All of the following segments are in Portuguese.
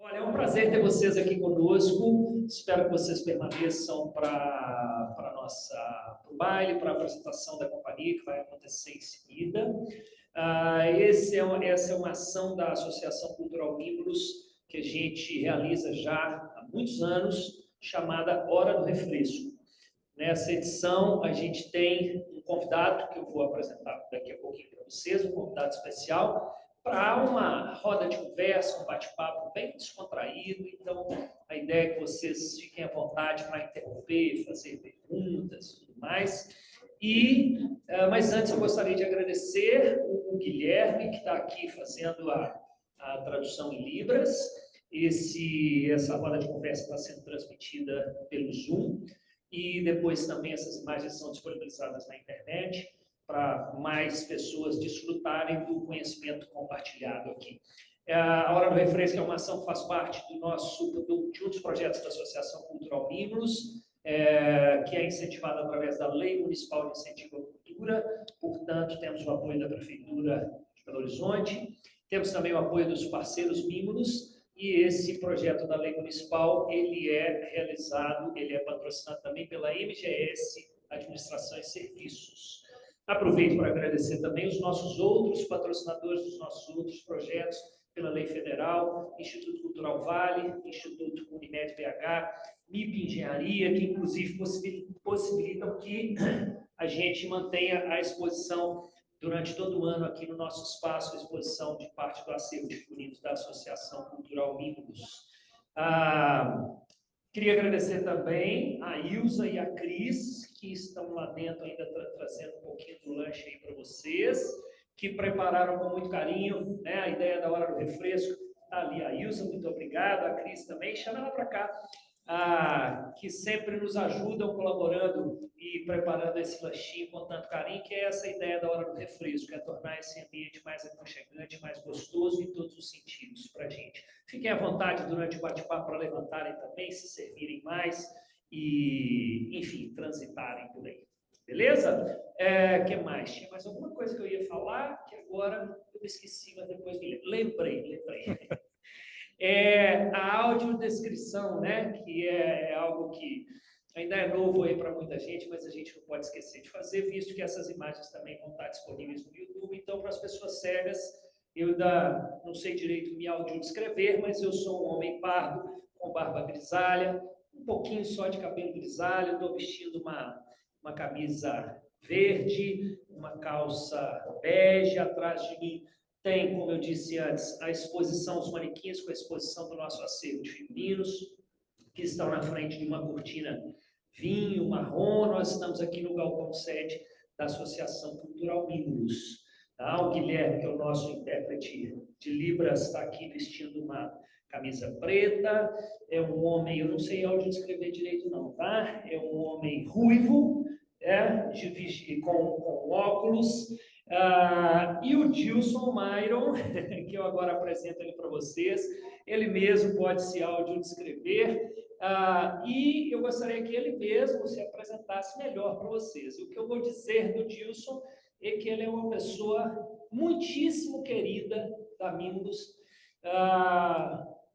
Olha, é um prazer ter vocês aqui conosco. Espero que vocês permaneçam para o baile, para a apresentação da companhia, que vai acontecer em seguida. Essa é uma ação da Associação Cultural Mimos, que a gente realiza já há muitos anos, chamada Hora do Refresco. Nessa edição, a gente tem um convidado, que eu vou apresentar daqui a pouquinho para vocês, um convidado especial, para uma roda de conversa, um bate-papo bem descontraído. Então, a ideia é que vocês fiquem à vontade para interromper, fazer perguntas e tudo mais. Mas antes, eu gostaria de agradecer o Guilherme, que está aqui fazendo a tradução em Libras. Essa roda de conversa está sendo transmitida pelo Zoom. E depois também essas imagens são disponibilizadas na internet para mais pessoas desfrutarem do conhecimento compartilhado aqui. A Hora do Refresco é uma ação que faz parte de um dos projetos da Associação Cultural Mimos, que é incentivada através da Lei Municipal de Incentivo à Cultura. Portanto, temos o apoio da Prefeitura de Belo Horizonte, temos também o apoio dos parceiros Mimos. E esse projeto da lei municipal, ele é patrocinado também pela MGS, Administração e Serviços. Aproveito para agradecer também os nossos outros patrocinadores dos nossos outros projetos, pela lei federal, Instituto Cultural Vale, Instituto Unimed BH, MIP Engenharia, que inclusive possibilitam que a gente mantenha a exposição durante todo o ano aqui no nosso espaço, a exposição de parte do acervo de figurinos da Associação Cultural Mimos. Queria agradecer também a Ilza e a Cris, que estão lá dentro ainda trazendo um pouquinho do lanche aí para vocês, que prepararam com muito carinho, né, a ideia da Hora do Refresco. Está ali a Ilza, muito obrigado, a Cris também, chama ela para cá. Que sempre nos ajudam colaborando e preparando esse lanchinho com tanto carinho, que é essa ideia da Hora do Refresco, que é tornar esse ambiente mais aconchegante, mais gostoso em todos os sentidos para a gente. Fiquem à vontade durante o bate-papo para levantarem também, se servirem mais e, enfim, transitarem por aí. Beleza? Que mais? Tinha mais alguma coisa que eu ia falar, que agora eu esqueci, mas depois me lembrei. A audiodescrição, né, que é algo que ainda é novo aí para muita gente, mas a gente não pode esquecer de fazer, visto que essas imagens também vão estar disponíveis no YouTube. Então, para as pessoas cegas, eu ainda não sei direito me audiodescrever, mas eu sou um homem pardo, com barba grisalha, um pouquinho só de cabelo grisalho, estou vestindo uma camisa verde, uma calça bege, atrás de mim tem, como eu disse antes, a exposição, os manequins com a exposição do nosso acervo de figurinos, que estão na frente de uma cortina vinho, marrom. Nós estamos aqui no Galpão 7 da Associação Cultural Mimos. O Guilherme, que é o nosso intérprete de Libras, está aqui vestindo uma camisa preta. É um homem, eu não sei áudio descrever direito não, tá? É um homem ruivo, com óculos. E o Gilson Myron, que eu agora apresento ele para vocês, ele mesmo pode se audiodescrever, e eu gostaria que ele mesmo se apresentasse melhor para vocês. O que eu vou dizer do Gilson é que ele é uma pessoa muitíssimo querida da Mimos,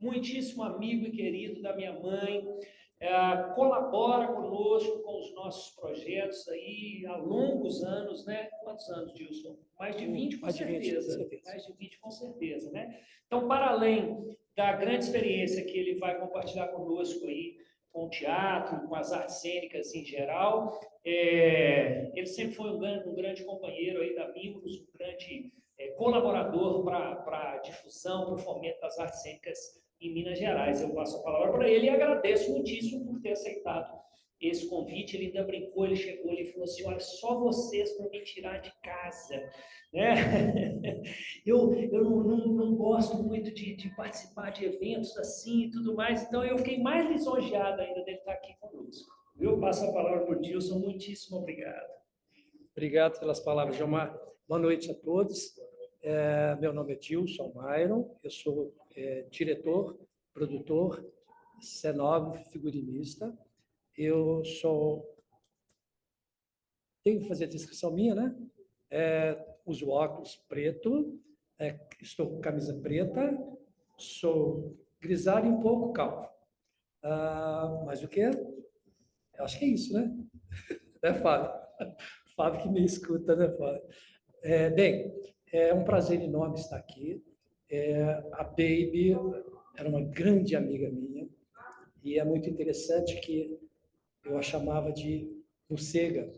muitíssimo amigo e querido da minha mãe, colabora conosco com os nossos projetos aí há longos anos, né? Quantos anos, Gilson? Mais de 20, com certeza. Mais de 20, com certeza, né? Então, para além da grande experiência que ele vai compartilhar conosco aí, com o teatro, com as artes cênicas em geral, ele sempre foi um grande companheiro aí da Mimos, um grande colaborador para a difusão, para o fomento das artes cênicas em Minas Gerais. Eu passo a palavra para ele e agradeço muitíssimo por ter aceitado esse convite. Ele ainda brincou, ele chegou e falou assim: olha, só vocês para me tirar de casa, né? Eu não gosto muito de participar de eventos assim e tudo mais, então eu fiquei mais lisonjeado ainda dele estar aqui conosco. Eu passo a palavra para o Dilson. Muitíssimo obrigado. Obrigado pelas palavras, Gilmar. Boa noite a todos. Meu nome é Gilson Myron, eu sou diretor, produtor, cenógrafo, figurinista. Eu tenho que fazer a descrição minha, né? Uso óculos preto, estou com camisa preta, sou grisalho e um pouco calvo. Mas o quê? Eu acho que é isso, né? Né, Fábio? Fábio que me escuta, né, Fábio? Bem, é um prazer enorme estar aqui. A Baby era uma grande amiga minha e é muito interessante que eu a chamava de morcega,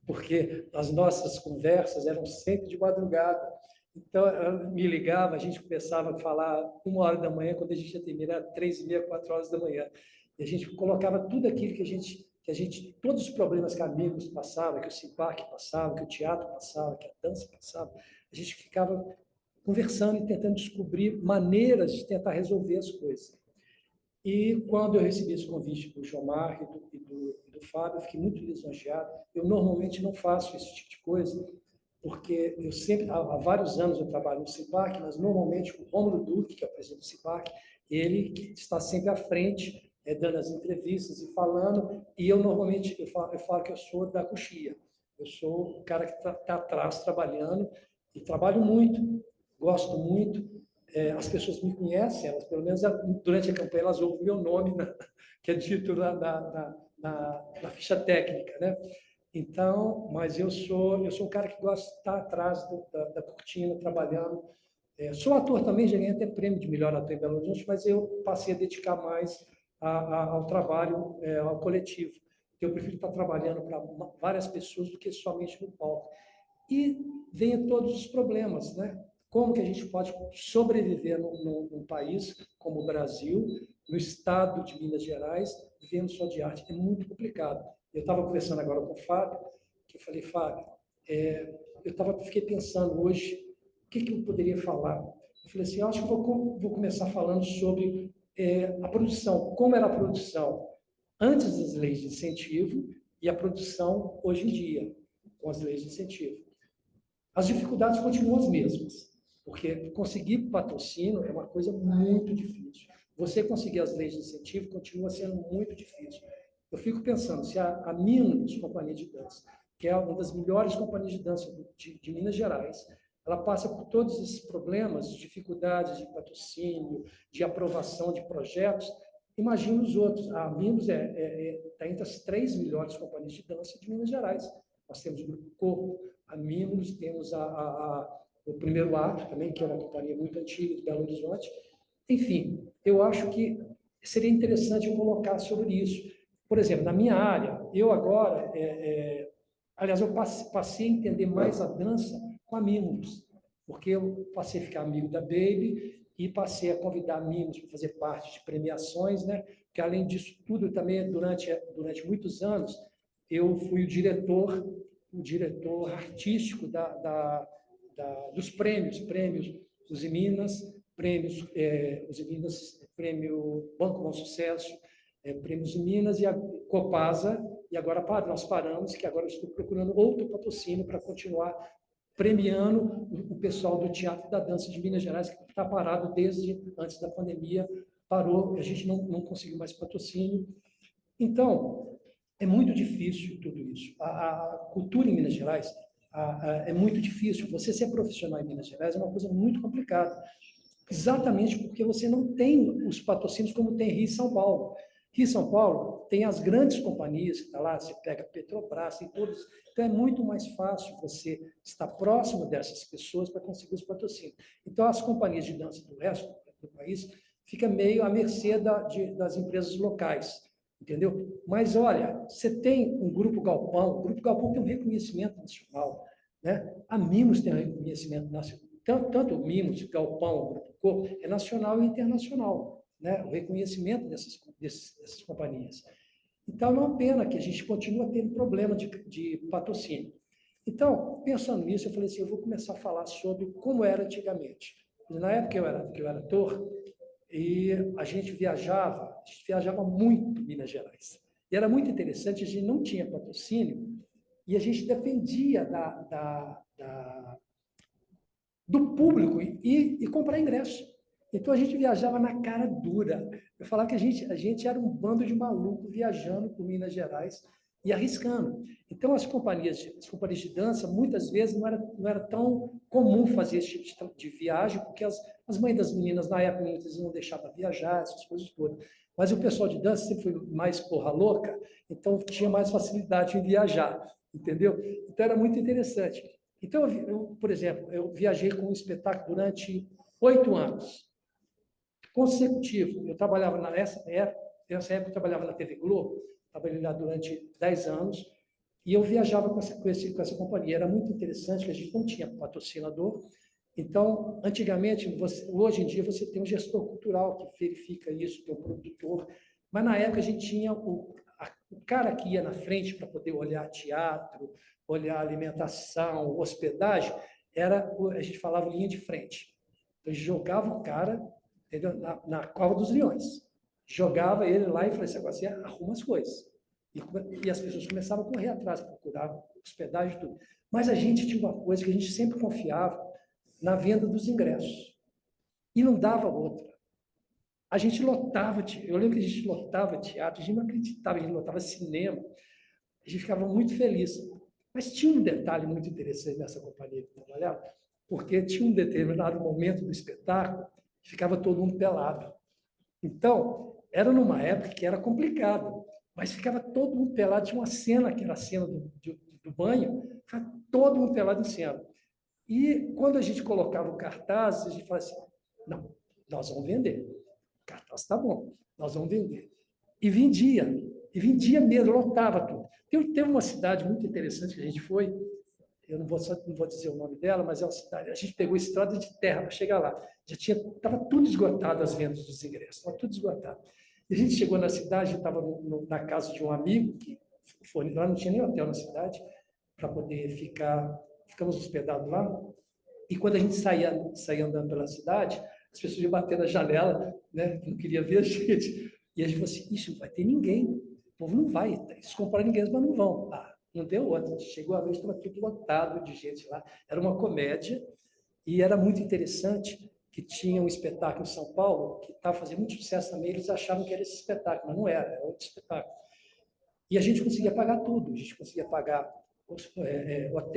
porque as nossas conversas eram sempre de madrugada. Então, ela me ligava, a gente começava a falar 1h da manhã, quando a gente ia terminar, 3h30, 4h da manhã. E a gente colocava tudo aquilo todos os problemas que amigos passavam, que o CIPAC passava, que o teatro passava, que a dança passava, a gente ficava conversando e tentando descobrir maneiras de tentar resolver as coisas. E quando eu recebi esse convite do Jomar e do Fábio, eu fiquei muito lisonjeado. Eu normalmente não faço esse tipo de coisa, porque eu sempre, há vários anos eu trabalho no CIPAC, mas normalmente o Rômulo Duque, que é o presidente do CIPAC, ele que está sempre à frente, dando as entrevistas e falando, e eu normalmente eu falo que eu sou da coxia. Eu sou o cara que está atrás trabalhando, e trabalho muito, gosto muito. As pessoas me conhecem, elas, pelo menos durante a campanha, elas ouvem meu nome, que é dito na ficha técnica, né? Então, mas eu sou um cara que gosta de estar atrás da cortina, trabalhando. Sou ator também, já ganhei até prêmio de melhor ator em Belo Horizonte, mas eu passei a dedicar mais ao trabalho, ao coletivo. Eu prefiro estar trabalhando para várias pessoas do que somente no palco. E vem todos os problemas, né? Como que a gente pode sobreviver num país como o Brasil, no estado de Minas Gerais, vivendo só de arte? É muito complicado. Eu estava conversando agora com o Fábio, que eu falei, Fábio, fiquei pensando hoje, o que eu poderia falar? Eu falei assim, eu acho que vou começar falando sobre a produção, como era a produção antes das leis de incentivo e a produção hoje em dia, com as leis de incentivo. As dificuldades continuam as mesmas, porque conseguir patrocínio é uma coisa muito difícil. Você conseguir as leis de incentivo continua sendo muito difícil. Eu fico pensando, se a Minos, Companhia de Dança, que é uma das melhores companhias de dança de Minas Gerais, ela passa por todos esses problemas, dificuldades de patrocínio, de aprovação de projetos, imagina os outros. A Minos está entre as 3 melhores companhias de dança de Minas Gerais. Nós temos o Grupo Corpo, a Minos, temos o Primeiro Ato também, que é uma companhia muito antiga de Belo Horizonte. Enfim, eu acho que seria interessante eu colocar sobre isso. Por exemplo, na minha área, eu agora, aliás, eu passei a entender mais a dança com a Mimos, porque eu passei a ficar amigo da Baby e passei a convidar Mimos para fazer parte de premiações, né? Que além disso tudo, também durante muitos anos, eu fui o diretor artístico dos prêmios Uzi Minas, Uzi Minas, prêmio Banco Bom Sucesso, prêmios Uzi Minas e a Copasa, e agora nós paramos, que agora eu estou procurando outro patrocínio para continuar premiando o pessoal do Teatro e da Dança de Minas Gerais, que está parado desde antes da pandemia, parou, a gente não conseguiu mais patrocínio. Então, é muito difícil tudo isso. A cultura em Minas Gerais é muito difícil. Você ser profissional em Minas Gerais é uma coisa muito complicada, exatamente porque você não tem os patrocínios como tem Rio e São Paulo. Rio e São Paulo tem as grandes companhias que estão lá, você pega Petrobras, tem todos. Então, é muito mais fácil você estar próximo dessas pessoas para conseguir os patrocínios. Então, as companhias de dança do resto do país ficam meio à mercê das empresas locais. Entendeu? Mas, olha, você tem um Grupo Galpão, o Grupo Galpão tem um reconhecimento nacional, né? A Mimos tem um reconhecimento nacional. Tanto o Mimos, o Galpão, o Grupo Corpo, é nacional e internacional, né? O reconhecimento dessas companhias. Então, é uma pena que a gente continue tendo problema de patrocínio. Então, pensando nisso, eu falei assim, eu vou começar a falar sobre como era antigamente. Na época que eu era ator, e a gente viajava muito em Minas Gerais. E era muito interessante, a gente não tinha patrocínio e a gente dependia do público e comprar ingresso. Então a gente viajava na cara dura. Eu falava que a gente era um bando de maluco viajando por Minas Gerais e arriscando. Então, as companhias de dança, muitas vezes, não era tão comum fazer esse tipo de viagem, porque as mães das meninas, na época, muitas vezes não deixavam viajar, essas coisas todas. Mas o pessoal de dança sempre foi mais porra louca, então tinha mais facilidade em viajar, entendeu? Então, era muito interessante. Então, por exemplo, eu viajei com um espetáculo durante 8 anos, consecutivo. Eu trabalhava nessa época eu trabalhava na TV Globo, trabalhei lá durante 10 anos, e eu viajava com essa companhia. Era muito interessante, que a gente não tinha patrocinador. Então, antigamente, hoje em dia, você tem um gestor cultural que verifica isso, tem um produtor, mas na época a gente tinha o cara que ia na frente para poder olhar teatro, olhar alimentação, hospedagem, a gente falava linha de frente. Então, a gente jogava o cara, entendeu? Na cova dos leões. Jogava ele lá e falava assim, agora você arruma as coisas. E as pessoas começavam a correr atrás, procurar hospedagem e tudo. Mas a gente tinha uma coisa que a gente sempre confiava na venda dos ingressos. E não dava outra. A gente lotava, eu lembro que a gente lotava teatro, a gente não acreditava, a gente lotava cinema. A gente ficava muito feliz. Mas tinha um detalhe muito interessante nessa companhia que eu trabalhava, porque tinha um determinado momento do espetáculo que ficava todo mundo pelado. Então, era numa época que era complicado, mas ficava todo mundo pelado. Tinha uma cena, que era a cena do banho, ficava todo mundo pelado em cena. E quando a gente colocava o cartaz, a gente falava assim, não, nós vamos vender. O cartaz está bom, nós vamos vender. E vendia mesmo, lotava tudo. Teve uma cidade muito interessante que a gente foi, eu não vou dizer o nome dela, mas é uma cidade, a gente pegou estrada de terra para chegar lá. Estava tudo esgotado as vendas dos ingressos, estava tudo esgotado. E a gente chegou na cidade, estava na casa de um amigo, que foi lá, não tinha nem hotel na cidade, para poder ficamos hospedados lá. E quando a gente saía andando pela cidade, as pessoas iam bater na janela, né, não queria ver a gente. E a gente falou assim, isso não vai ter ninguém, o povo não vai, eles compraram ingresso, mas não vão. Não deu outra. Chegou a noite, estava tudo lotado de gente lá. Era uma comédia e era muito interessante que tinha um espetáculo em São Paulo que estava fazendo muito sucesso também. Eles achavam que era esse espetáculo, mas não era outro espetáculo. E a gente conseguia pagar tudo. A gente conseguia pagar,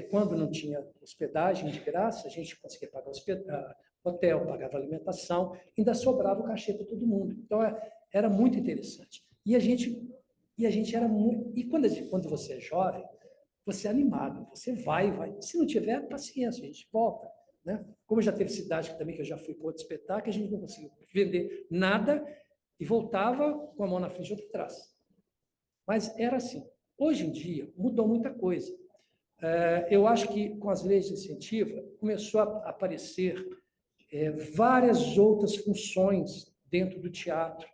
quando não tinha hospedagem de graça, a gente conseguia pagar hotel, pagava alimentação, ainda sobrava o cachê para todo mundo. Então, era muito interessante. E a gente era muito. E quando você é jovem, você é animado, você vai. Se não tiver, paciência, a gente volta. Né? Como já teve cidade também, que eu já fui para outro espetáculo, a gente não conseguiu vender nada e voltava com a mão na frente e outra atrás. Mas era assim. Hoje em dia, mudou muita coisa. Eu acho que com as leis de incentivo, começou a aparecer várias outras funções dentro do teatro,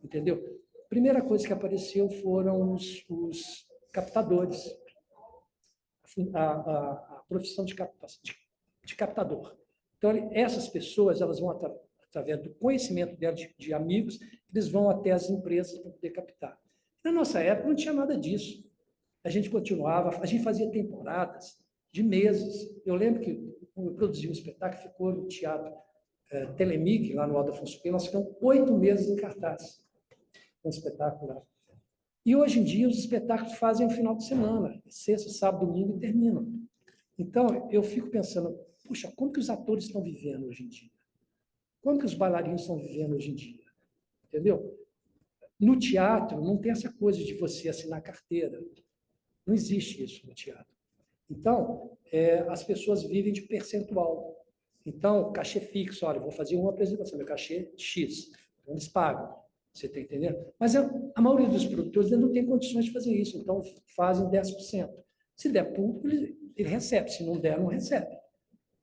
entendeu? A primeira coisa que apareceu foram os captadores, a profissão de captador. Então, essas pessoas, elas vão, através do conhecimento delas, de amigos, eles vão até as empresas para poder captar. Na nossa época, não tinha nada disso. A gente continuava, a gente fazia temporadas de meses. Eu lembro que eu produzi um espetáculo, ficou no Teatro Telemic, lá no Alto Afonso Pena, nós ficamos 8 meses em cartaz, um espetáculo lá. E hoje em dia os espetáculos fazem no final de semana, sexta, sábado, domingo e terminam. Então, eu fico pensando, puxa, como que os atores estão vivendo hoje em dia? Como que os bailarinos estão vivendo hoje em dia? Entendeu? No teatro, não tem essa coisa de você assinar carteira. Não existe isso no teatro. Então, as pessoas vivem de percentual. Então, cachê fixo, olha, vou fazer uma apresentação, meu cachê X. Então, eles pagam. Você está entendendo? Mas a maioria dos produtores não tem condições de fazer isso, então fazem 10%. Se der público, ele recebe. Se não der, não recebe.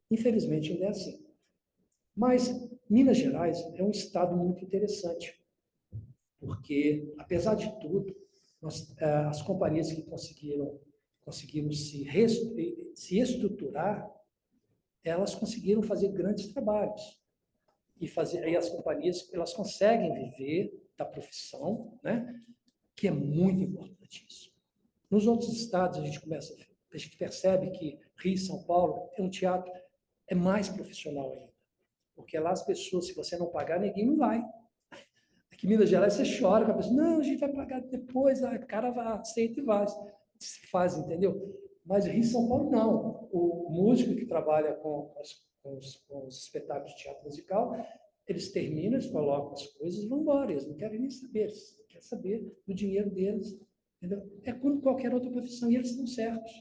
Infelizmente, ainda é assim. Mas Minas Gerais é um estado muito interessante, porque, apesar de tudo, as companhias que conseguiram se estruturar, elas conseguiram fazer grandes trabalhos. E as companhias, elas conseguem viver da profissão, né? Que é muito importante isso. Nos outros estados, a gente percebe que Rio e São Paulo é um teatro mais profissional ainda. Porque lá as pessoas, se você não pagar, ninguém não vai. Aqui em Minas Gerais, você chora com a pessoa, não, a gente vai pagar depois, a cara vai, aceita e vai, se faz, entendeu? Mas Rio e São Paulo, não. O músico que trabalha com os espetáculos de teatro musical, eles terminam, eles colocam as coisas e vão embora, eles não querem nem saber, eles querem saber do dinheiro deles, entendeu? É como qualquer outra profissão, e eles estão certos.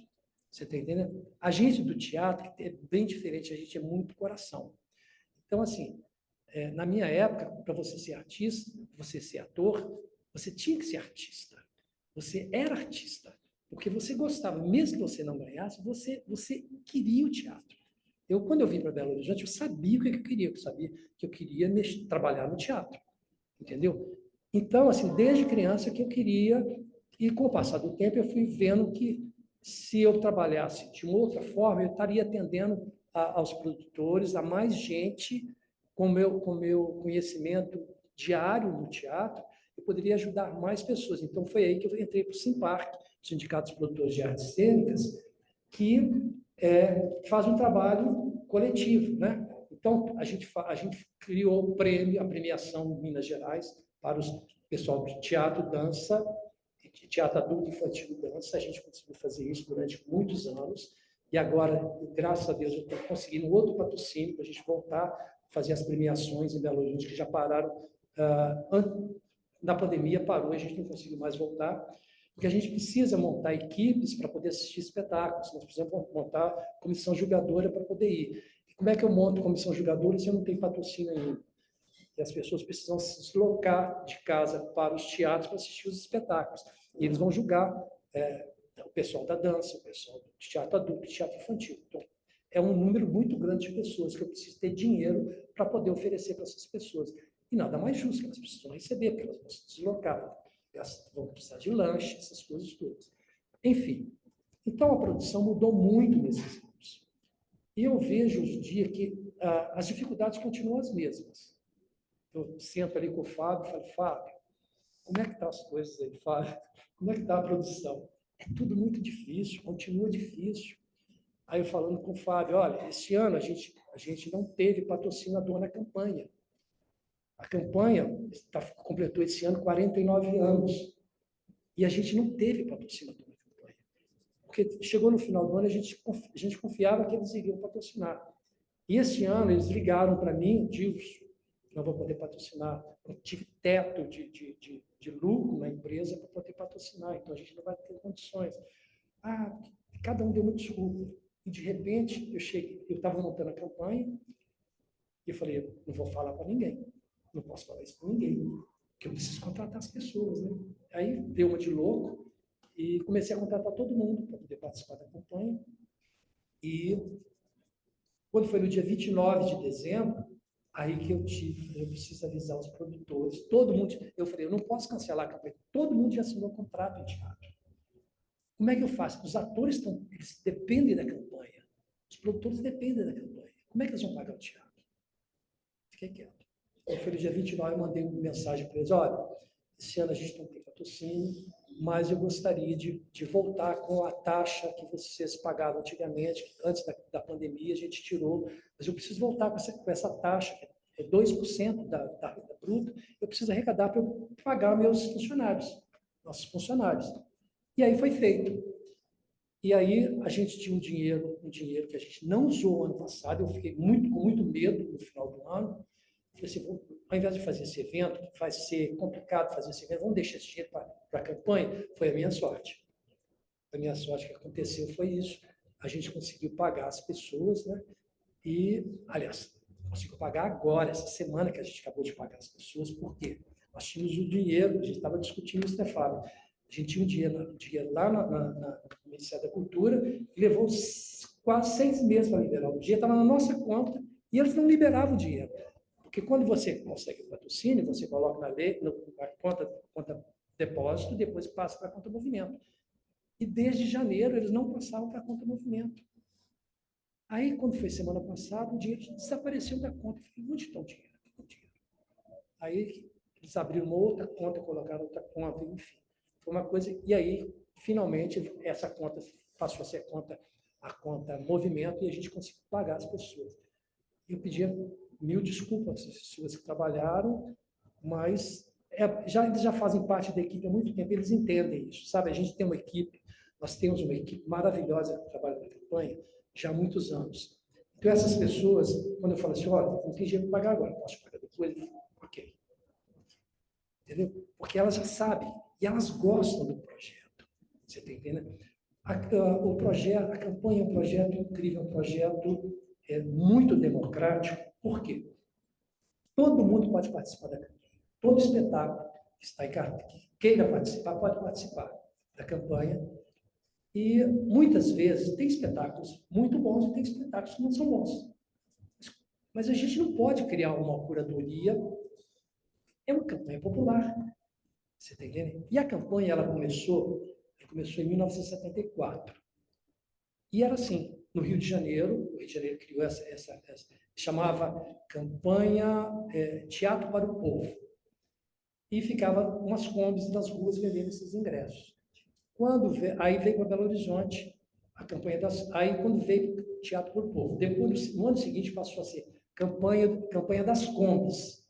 Você está entendendo? A gente do teatro é bem diferente, a gente é muito coração. Então, assim, na minha época, para você ser artista, você ser ator, você tinha que ser artista. Você era artista, porque você gostava, mesmo que você não ganhasse, você queria o teatro. Quando eu vim para Belo Horizonte, eu sabia o que eu queria, eu sabia que eu queria trabalhar no teatro, entendeu? Então, assim, desde criança que eu queria, e com o passar do tempo eu fui vendo que se eu trabalhasse de uma outra forma, eu estaria atendendo aos produtores, a mais gente com meu conhecimento diário no teatro, eu poderia ajudar mais pessoas. Então, foi aí que eu entrei para o Simparc, Sindicato dos Produtores de Artes Cênicas, que faz um trabalho coletivo, né? Então, a gente criou o prêmio, a premiação em Minas Gerais, para o pessoal de teatro, dança, teatro adulto, infantil e dança. A gente conseguiu fazer isso durante muitos anos. E agora, graças a Deus, eu estou conseguindo outro patrocínio para a gente voltar a fazer as premiações em Belo Horizonte, que já pararam. Na pandemia parou, a gente não conseguiu mais voltar, porque a gente precisa montar equipes para poder assistir espetáculos. Nós precisamos montar comissão julgadora para poder ir. E como é que eu monto comissão julgadora se eu não tenho patrocínio ainda? E as pessoas precisam se deslocar de casa para os teatros para assistir os espetáculos. E eles vão julgar o pessoal da dança, o pessoal do teatro adulto, do teatro infantil. Então, é um número muito grande de pessoas que eu preciso ter dinheiro para poder oferecer para essas pessoas. E nada mais justo, que elas precisam receber, porque elas vão se deslocar, elas vão precisar de lanche, essas coisas todas. Enfim, então a produção mudou muito nesses anos. E eu vejo hoje em dia que as dificuldades continuam as mesmas. Eu sento ali com o Fábio e falo, Fábio, como é que estão as coisas aí, Fábio? Como é que está a produção? É tudo muito difícil, continua difícil. Aí eu falando com o Fábio, olha, esse ano a gente não teve patrocinador na campanha. A campanha completou esse ano 49 anos. E a gente não teve patrocinador na campanha. Porque chegou no final do ano, a gente confiava que eles iriam patrocinar. E esse ano eles ligaram para mim, Dilson, não vou poder patrocinar. Eu tive teto de lucro na empresa para poder patrocinar, então a gente não vai ter condições. Cada um deu uma desculpa. E de repente eu estava montando a campanha e eu falei, eu não vou falar para ninguém, não posso falar isso para ninguém, porque eu preciso contratar as pessoas, né? Aí deu uma de louco e comecei a contratar todo mundo para poder participar da campanha. E quando foi no dia 29 de dezembro, aí que eu preciso avisar os produtores, todo mundo, eu falei, eu não posso cancelar a campanha, todo mundo já assinou contrato de teatro. Como é que eu faço? Os atores eles dependem da campanha, os produtores dependem da campanha. Como é que eles vão pagar o teatro? Fiquei quieto. Aí foi no dia 29, eu mandei uma mensagem para eles, olha, esse ano a gente não tem patrocínio, mas eu gostaria de voltar com a taxa que vocês pagavam antigamente, que antes da pandemia a gente tirou, mas eu preciso voltar com essa taxa, que é 2% da renda bruta, eu preciso arrecadar para eu pagar meus funcionários, nossos funcionários. E aí foi feito. E aí a gente tinha um dinheiro que a gente não usou ano passado, eu fiquei com muito medo no final do ano. Falei assim, ao invés de fazer esse evento, que vai ser complicado fazer esse evento, vamos deixar esse dinheiro para a campanha? Foi a minha sorte. A minha sorte que aconteceu foi isso. A gente conseguiu pagar as pessoas, né? E, aliás, conseguiu pagar agora, essa semana que a gente acabou de pagar as pessoas, por quê? Nós tínhamos o dinheiro, a gente estava discutindo isso, né, Fábio? A gente tinha um dinheiro lá no Ministério da Cultura e levou quase 6 meses para liberar. O dinheiro estava na nossa conta e eles não liberavam o dinheiro. Porque quando você consegue o patrocínio, você coloca na conta depósito, depois passa para a conta movimento. E desde janeiro eles não passavam para a conta movimento. Aí, quando foi semana passada, o dinheiro desapareceu da conta. Eu falei, onde está o dinheiro? Aí eles abriram uma outra conta, colocaram outra conta, enfim. Foi uma coisa. E aí, finalmente, essa conta passou a ser a conta movimento e a gente conseguiu pagar as pessoas. Eu pedia 1000 desculpas às pessoas que trabalharam, mas eles já fazem parte da equipe há muito tempo, eles entendem isso, sabe? A gente tem uma equipe, nós temos uma equipe maravilhosa que trabalha na campanha já há muitos anos. Então, essas pessoas, quando eu falo assim, olha, não tem dinheiro para pagar agora, posso pagar depois? Ok. Entendeu? Porque elas já sabem e elas gostam do projeto. Você está entendendo? O projeto, a campanha é um projeto incrível, é um projeto muito democrático. Por quê? Todo mundo pode participar da campanha. Todo espetáculo que está que queira participar, pode participar da campanha. E, muitas vezes, tem espetáculos muito bons e tem espetáculos que não são bons. Mas a gente não pode criar uma curadoria. É uma campanha popular. Você está entendendo? E a campanha, ela começou em 1974. E era assim, no Rio de Janeiro, o Rio de Janeiro criou essa chamava Campanha Teatro para o Povo. E ficava umas combis nas ruas vendendo esses ingressos. Aí veio para Belo Horizonte a campanha aí quando veio Teatro para o Povo. Depois, no ano seguinte, passou a ser campanha das combis.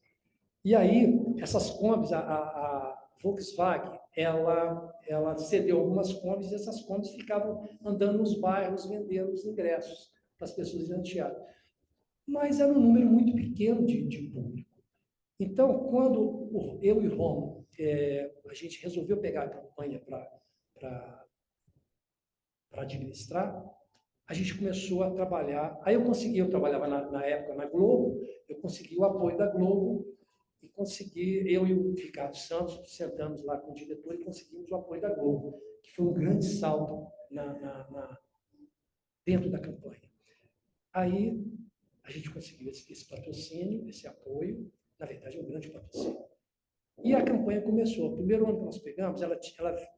E aí, essas combis, a Volkswagen, ela cedeu algumas combis e essas combis ficavam andando nos bairros vendendo os ingressos para as pessoas irem ao teatro. Mas era um número muito pequeno de público. Então, quando eu e Romo, a gente resolveu pegar a campanha para administrar, a gente começou a trabalhar. Aí eu trabalhava na época na Globo, eu consegui o apoio da Globo e eu e o Ricardo Santos sentamos lá com o diretor e conseguimos o apoio da Globo, que foi um grande salto dentro da campanha. Aí a gente conseguiu esse patrocínio, esse apoio, na verdade é um grande patrocínio. E a campanha começou. O primeiro ano que nós pegamos, ela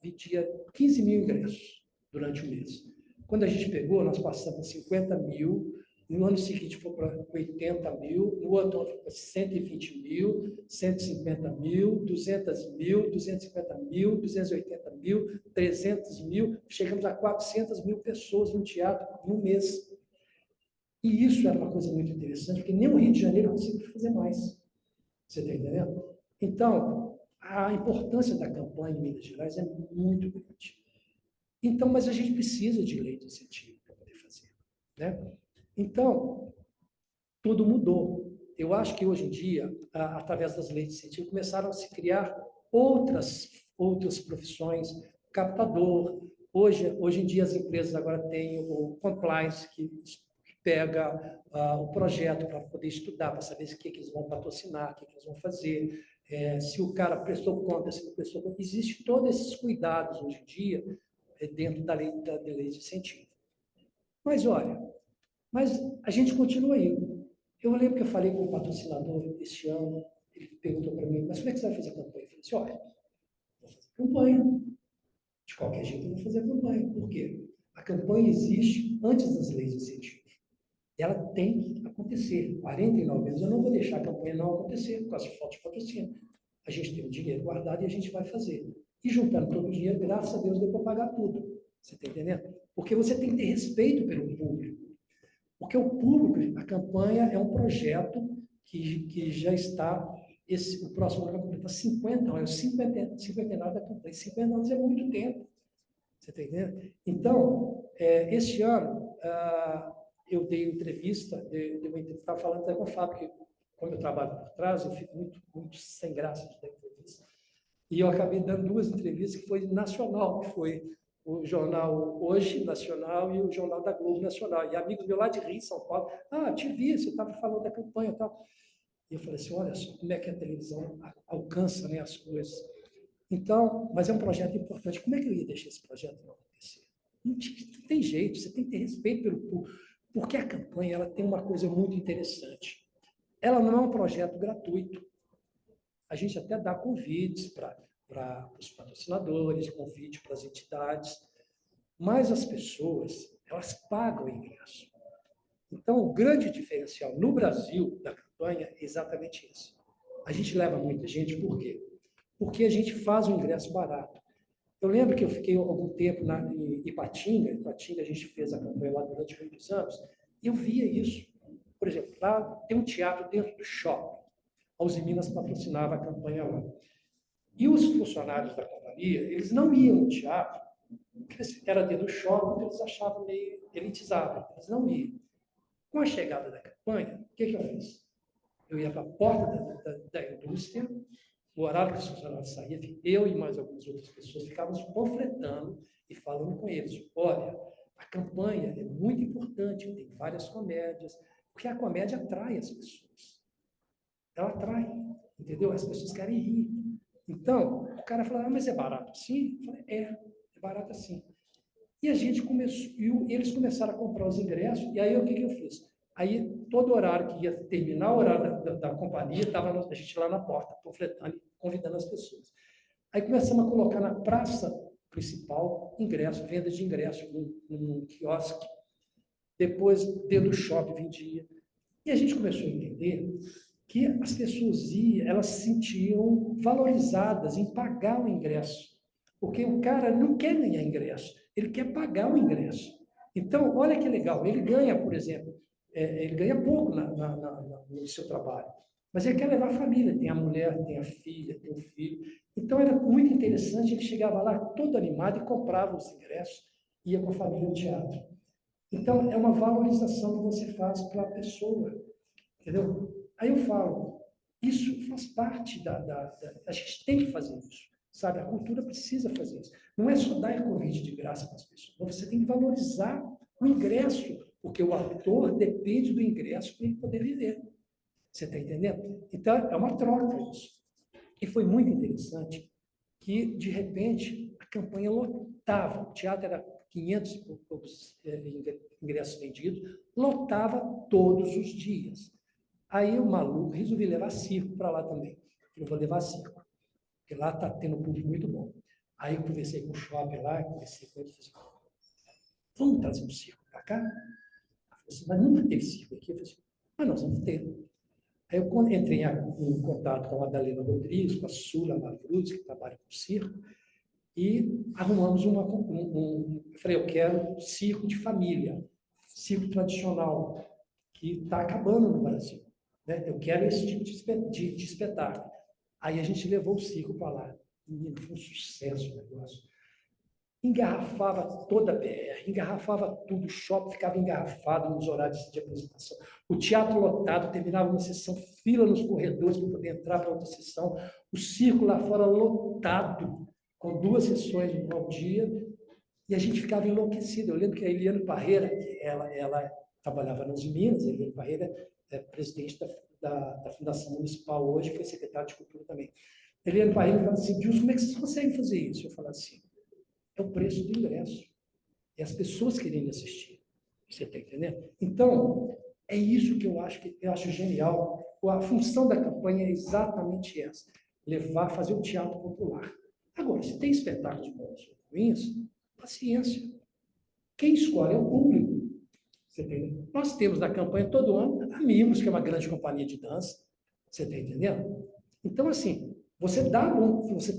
vendia 15 mil ingressos durante o mês. Quando a gente pegou, nós passamos 50 mil, no ano seguinte foi para 80 mil, no outro ano foi para 120 mil, 150 mil, 200 mil, 250 mil, 280 mil, 300 mil, chegamos a 400 mil pessoas no teatro no mês. E isso era uma coisa muito interessante, porque nem o Rio de Janeiro conseguiu fazer mais. Você está entendendo? Então, a importância da campanha em Minas Gerais é muito grande. Então, mas a gente precisa de lei de incentivo para poder fazer, né? Então, tudo mudou. Eu acho que hoje em dia, através das leis de incentivo, começaram a se criar outras profissões, captador. Hoje em dia, as empresas agora têm o compliance, que pega o projeto para poder estudar, para saber o que eles vão patrocinar, o que eles vão fazer, se o cara prestou conta, se não prestou conta. Existem todos esses cuidados hoje em dia dentro da lei de incentivo. Mas, olha, a gente continua aí. Eu lembro que eu falei com o patrocinador este ano, ele perguntou para mim, mas como é que você vai fazer a campanha? Eu falei assim, olha, vou fazer campanha. De qualquer jeito eu vou fazer a campanha. Por quê? A campanha existe antes das leis de incentivo. Ela tem que acontecer. 49 anos, eu não vou deixar a campanha não acontecer, por causa de falta de patrocínio. A gente tem o dinheiro guardado e a gente vai fazer. E juntando todo o dinheiro, graças a Deus, deu para pagar tudo. Você está entendendo? Porque você tem que ter respeito pelo público. Porque o público, a campanha é um projeto que já está, o próximo ano vai completar 50 anos, 50 anos da campanha. 50 anos é muito tempo. Você está entendendo? Então, este ano, eu dei entrevista, estava falando até com o Fábio, que como eu trabalho por trás, eu fico muito sem graça de dar entrevista. E eu acabei dando duas entrevistas, que foi nacional, que foi o jornal Hoje Nacional e o jornal da Globo Nacional. E amigos meus lá de Rio, São Paulo, te vi, você estava falando da campanha e tal. E eu falei assim, olha só como é que a televisão alcança, né, as coisas. Então, mas é um projeto importante. Como é que eu ia deixar esse projeto não acontecer? Não tem jeito, você tem que ter respeito pelo público. Porque a campanha ela tem uma coisa muito interessante. Ela não é um projeto gratuito. A gente até dá convites para os patrocinadores, convite para as entidades, mas as pessoas, elas pagam o ingresso. Então, o grande diferencial no Brasil da campanha é exatamente isso. A gente leva muita gente, por quê? Porque a gente faz um ingresso barato. Eu lembro que eu fiquei algum tempo em Ipatinga. A gente fez a campanha lá durante muitos anos, e eu via isso. Por exemplo, lá tem um teatro dentro do shopping. A Uzi Minas patrocinava a campanha lá. E os funcionários da companhia, eles não iam ao teatro, porque era dentro do shopping, eles achavam meio elitizado, eles não iam. Com a chegada da campanha, o que eu fiz? Eu ia para a porta da indústria, o horário que os funcionários saíam, eu e mais algumas outras pessoas ficávamos panfletando e falando com eles: olha, a campanha é muito importante, tem várias comédias, porque a comédia atrai as pessoas. Ela atrai, entendeu? As pessoas querem rir. Então, o cara fala: ah, mas é barato assim? Eu falei: é barato assim. E a gente começou, e eles começaram a comprar os ingressos, e aí o que eu fiz? Aí, todo horário que ia terminar o horário da companhia, estava a gente lá na porta, panfletando, convidando as pessoas. Aí começamos a colocar na praça principal ingresso, venda de ingresso num quiosque. Depois, dentro do shopping, vendia. E a gente começou a entender que as pessoas elas se sentiam valorizadas em pagar o ingresso. Porque o cara não quer ganhar ingresso, ele quer pagar o ingresso. Então, olha que legal, ele ganha, por exemplo, ele ganha pouco no seu trabalho, mas ele quer levar a família, tem a mulher, tem a filha, tem o filho. Então, era muito interessante, ele chegava lá todo animado e comprava os ingressos, ia com a família no teatro. Então, é uma valorização que você faz para a pessoa, entendeu? Aí eu falo, isso faz parte a gente tem que fazer isso, sabe? A cultura precisa fazer isso. Não é só dar convite de graça para as pessoas, mas você tem que valorizar o ingresso, porque o ator depende do ingresso para ele poder viver. Você está entendendo? Então, é uma troca isso. E foi muito interessante que, de repente, a campanha lotava. O teatro era 500 e poucos ingressos vendidos, lotava todos os dias. Aí o maluco resolvi levar circo para lá também. Eu vou levar circo, porque lá está tendo um público muito bom. Aí eu conversei com o shopping lá, conversei com ele, falei assim: vamos trazer um circo para cá? Ele falou assim: mas nunca teve circo aqui. Eu falei assim: mas nós vamos ter. Aí eu entrei em contato com a Madalena Rodrigues, com a Sula Mavruz, que trabalha com circo, e arrumamos eu falei: eu quero circo de família, circo tradicional, que está acabando no Brasil. Né? Eu quero esse tipo de espetáculo. Aí a gente levou o circo para lá. Menino, foi um sucesso o negócio. Engarrafava toda a BR, engarrafava tudo, o shopping ficava engarrafado nos horários de apresentação. O teatro lotado, terminava uma sessão, fila nos corredores para poder entrar para outra sessão. O circo lá fora lotado, com 2 sessões ao dia, e a gente ficava enlouquecido. Eu lembro que a Eliane Parreira, que ela trabalhava nas Minas, a Eliane Parreira é presidente da Fundação Municipal hoje, foi secretária de Cultura também. A Eliane Parreira falava assim: Dilson, como é que vocês conseguem fazer isso? Eu falava assim: é o preço do ingresso. É as pessoas querendo assistir. Você está entendendo? Então, é isso que eu acho genial. A função da campanha é exatamente essa: fazer o teatro popular. Agora, se tem espetáculos bons ou ruins, paciência. Quem escolhe é o público. Você entendeu? Nós temos na campanha todo ano a Mimos, que é uma grande companhia de dança. Você está entendendo? Então, assim, você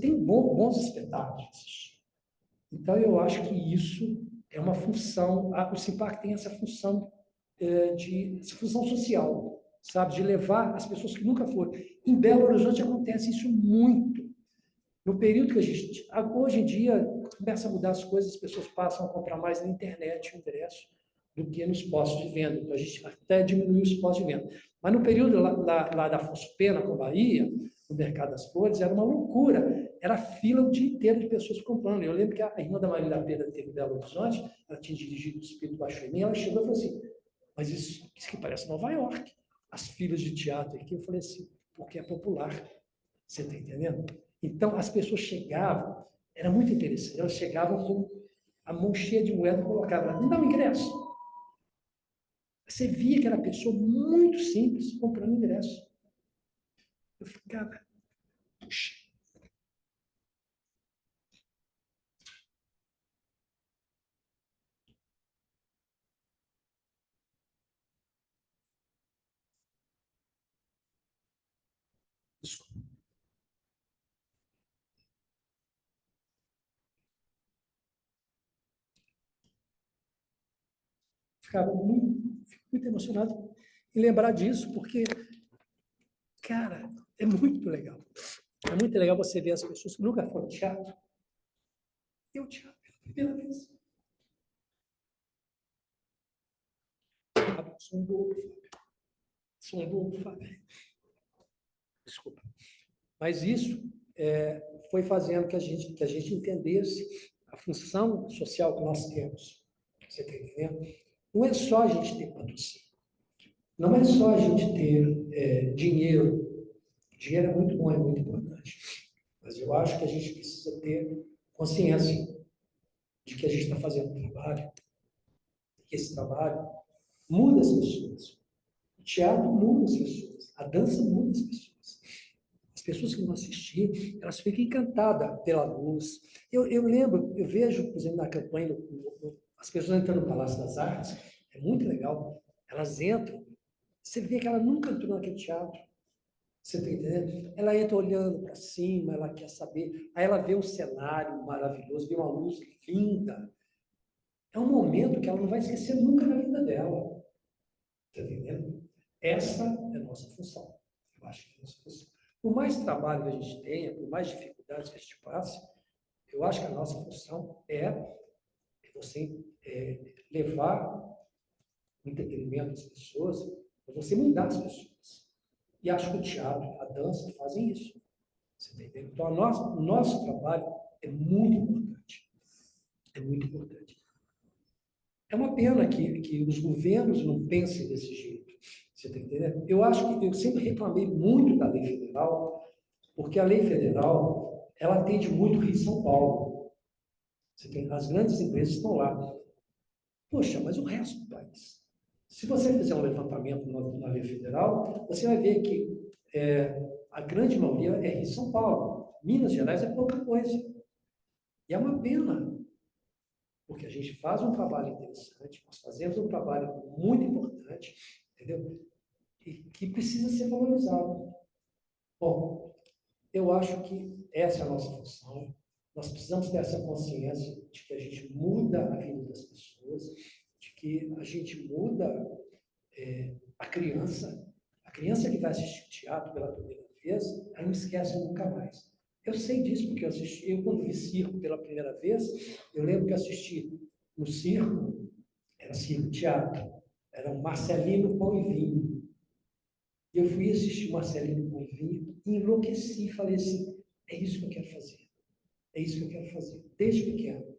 tem bons espetáculos de assistir. Então, eu acho que isso é uma função, o Simpac tem essa função essa função social, sabe, de levar as pessoas que nunca foram. Em Belo Horizonte acontece isso muito. No período que a gente, hoje em dia, começa a mudar as coisas, as pessoas passam a comprar mais na internet o ingresso do que nos postos de venda. Então, a gente até diminuiu os postos de venda. Mas no período lá da Afonso Pena, com Bahia, no Mercado das Flores, era uma loucura. Era fila o dia inteiro de pessoas comprando. Eu lembro que a irmã da Maria da Pedra teve em Belo Horizonte, ela tinha dirigido o Espírito Baixo em mim, ela chegou e falou assim: mas isso que parece Nova York. As filas de teatro aqui. Eu falei assim: porque é popular. Você está entendendo? Então, as pessoas chegavam, era muito interessante, elas chegavam com a mão cheia de moeda e colocavam: me dá um ingresso. Você via que era pessoa muito simples comprando ingresso. Eu ficava, puxa. Desculpa. Fico muito emocionado em lembrar disso, porque, cara, é muito legal. É muito legal você ver as pessoas que nunca foram ao teatro. Eu teatro pela primeira vez. Sou um bobo, Fábio. Sou um bobo, Fábio. Desculpa. Mas isso foi fazendo que a gente entendesse a função social que nós temos. Você está entendendo? Não é só a gente ter patrocínio. Não é só a gente ter dinheiro. Dinheiro é muito bom, é muito importante. Mas eu acho que a gente precisa ter consciência de que a gente está fazendo um trabalho, que esse trabalho muda as pessoas. O teatro muda as pessoas. A dança muda as pessoas. As pessoas que vão assistir, elas ficam encantadas pela luz. Eu lembro, eu vejo, por exemplo, na campanha, as pessoas entrando no Palácio das Artes, é muito legal. Elas entram, você vê que ela nunca entrou naquele teatro. Você está entendendo? Ela entra olhando para cima, ela quer saber. Aí ela vê um cenário maravilhoso, vê uma luz linda. É um momento que ela não vai esquecer nunca na vida dela. Está entendendo? Essa é a nossa função. Eu acho que é a nossa função. Por mais trabalho que a gente tenha, por mais dificuldades que a gente passe, eu acho que a nossa função é você levar o entretenimento das pessoas, para você mudar as pessoas. E acho que o teatro, a dança fazem isso. Você entendeu? Então, o nosso trabalho é muito importante. É muito importante. É uma pena que os governos não pensem desse jeito. Você está entendendo? Eu acho que eu sempre reclamei muito da lei federal, porque a lei federal ela atende muito o Rio e São Paulo. Você tem, as grandes empresas estão lá. Poxa, mas o resto do país? Se você fizer um levantamento na lei federal, você vai ver que a grande maioria é Rio e São Paulo. Minas Gerais é pouca coisa. E é uma pena, porque a gente faz um trabalho interessante, nós fazemos um trabalho muito importante, entendeu? E que precisa ser valorizado. Bom, eu acho que essa é a nossa função. Nós precisamos ter essa consciência de que a gente muda a vida das pessoas, de que a gente muda a criança. A criança que vai assistir teatro pela primeira vez, ela não esquece nunca mais. Eu sei disso porque eu quando vi circo pela primeira vez, eu lembro que assisti no circo, era circo teatro, era um Marcelino Pão e Vinho. E eu fui assistir o Marcelino Pão e Vinho e enlouqueci, falei assim, é isso que eu quero fazer. É isso que eu quero fazer, desde pequeno.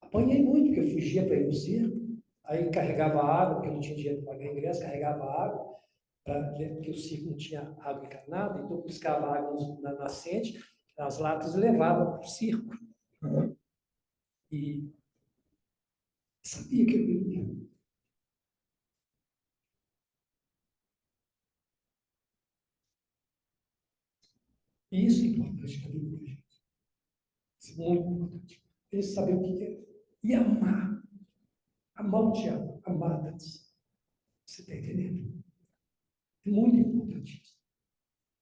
Apanhei muito, porque eu fugia para ir no circo, aí carregava água, porque eu não tinha dinheiro para pagar ingresso, carregava água, porque o circo não tinha água encanada, então eu buscava água na nascente, nas latas e levava para o circo. E sabia que eu ia. E isso é importante na vida da gente. Isso é muito importante. Eles saber o que é. E amar. Amar o teatro, amar a dança. Você está entendendo? É muito importante isso.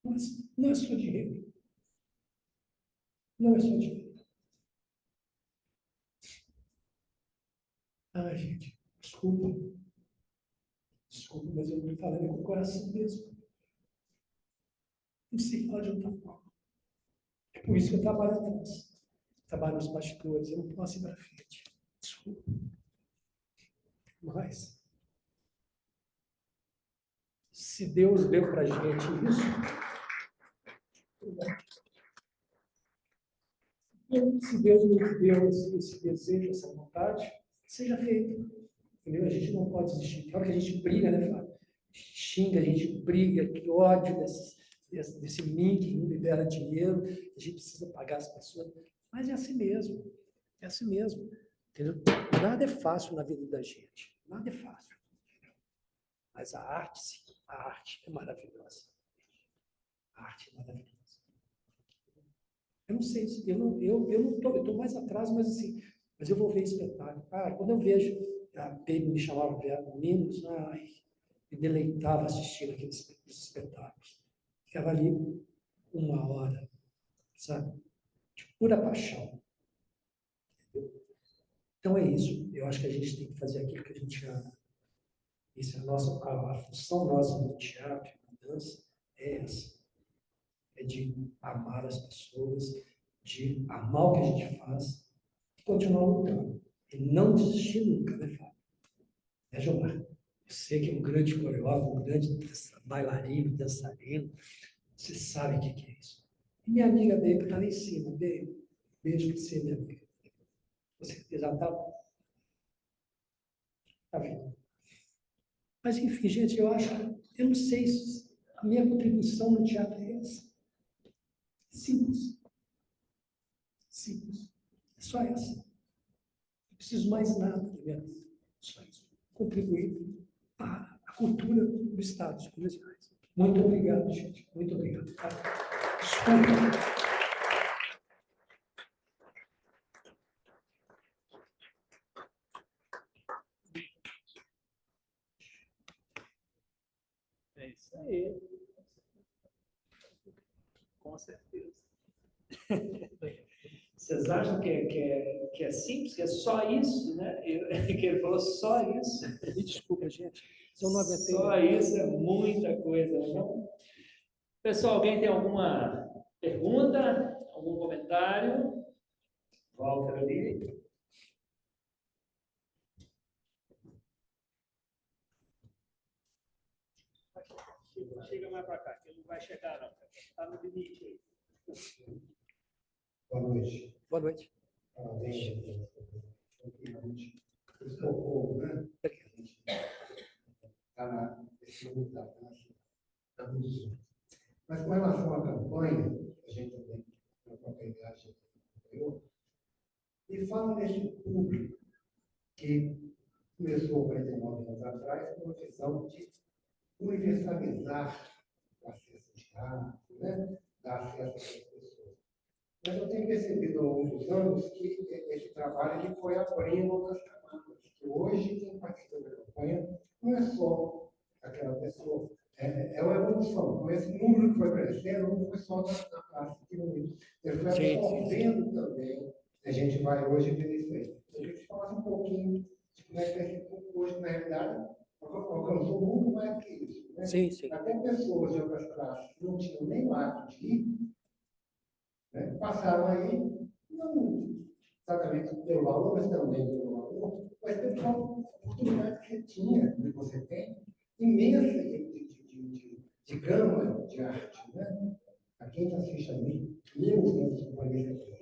Mas não é só dinheiro. Não é só dinheiro. Ah, gente, desculpa. Desculpa, mas eu estou falando com o coração mesmo. Não sei falar de outra forma. É por isso que eu trabalho atrás. Trabalho nos bastidores, eu não posso ir para frente. Desculpa. Mas, se Deus deu para a gente isso, se Deus nos deu esse desejo, essa vontade, seja feito. Entendeu? A gente não pode desistir. Tem hora que a gente briga, né, Flávio? A gente xinga, a gente briga, que ódio desse mim que não libera dinheiro, a gente precisa pagar as pessoas. Mas é assim mesmo. É assim mesmo. Entendeu? Nada é fácil na vida da gente. Nada é fácil. Mas a arte, sim, a arte é maravilhosa. A arte é maravilhosa. Eu não sei se eu não tô, eu estou mais atrás, mas assim, mas eu vou ver espetáculo. Ah, quando eu vejo, a Baby me chamava para ver meninos, ai, me deleitava assistindo aqueles espetáculos. Ficava ali 1 hora, sabe? De pura paixão. Entendeu? Então é isso. Eu acho que a gente tem que fazer aquilo que a gente ama. Isso é a função nossa no teatro, na dança, é essa. é de amar as pessoas, de amar o que a gente faz e continuar lutando. E não desistir nunca, né, Fábio? É, Gilmar? Você que é um grande coreógrafo, um grande bailarino, dançarino, você sabe o que é isso. E minha amiga Beijo está lá em cima. Beijo para você, minha amiga. Você já tá vendo? Mas, enfim, gente, eu acho que, eu não sei se a minha contribuição no teatro é essa. Simples. Simples. É só essa. Não preciso mais nada da minha vida. Só isso. Contribuir para a cultura do Estado de Minas Gerais. Muito obrigado, gente. Muito obrigado. Desculpa. É isso aí. Com certeza. Vocês acham que é simples, que é só isso, né? Que ele falou só isso. Me desculpa, gente. Se eu não aguentei. Só isso é muita coisa, não? Pessoal, alguém tem alguma pergunta? Algum comentário? Walter ali. Chega mais para cá, que ele não vai chegar, não. Está no limite aí. Boa noite. Boa noite. Parabéns. Estou, né? Está nesse mundo da dança, da música. Mas com relação à campanha, a gente também, na oportunidade, e fala desse público que começou 49 anos atrás com uma visão de universalizar o acesso ao teatro, né? Dar acesso às pessoas. Mas eu tenho percebido ao longo dos anos que esse trabalho ele foi abrindo outras camadas, que hoje quem participa da campanha não é só aquela pessoa, é uma evolução. Então, esse número que foi crescendo não foi só na classe que ele foi absorvendo também. A gente vai hoje ver isso aí. Eu queria que você falasse um pouquinho de como é que esse público hoje, na realidade, alcançou muito mais que isso. Né? Sim, sim. Até pessoas de outras classes que não tinham nem o hábito de ir, né? Passaram aí, não exatamente pelo valor, mas também pelo valor, mas pela oportunidade que você tinha, que você tem, imensa de gama de arte. Né? A quem assiste a mim, eu, de companhia etc.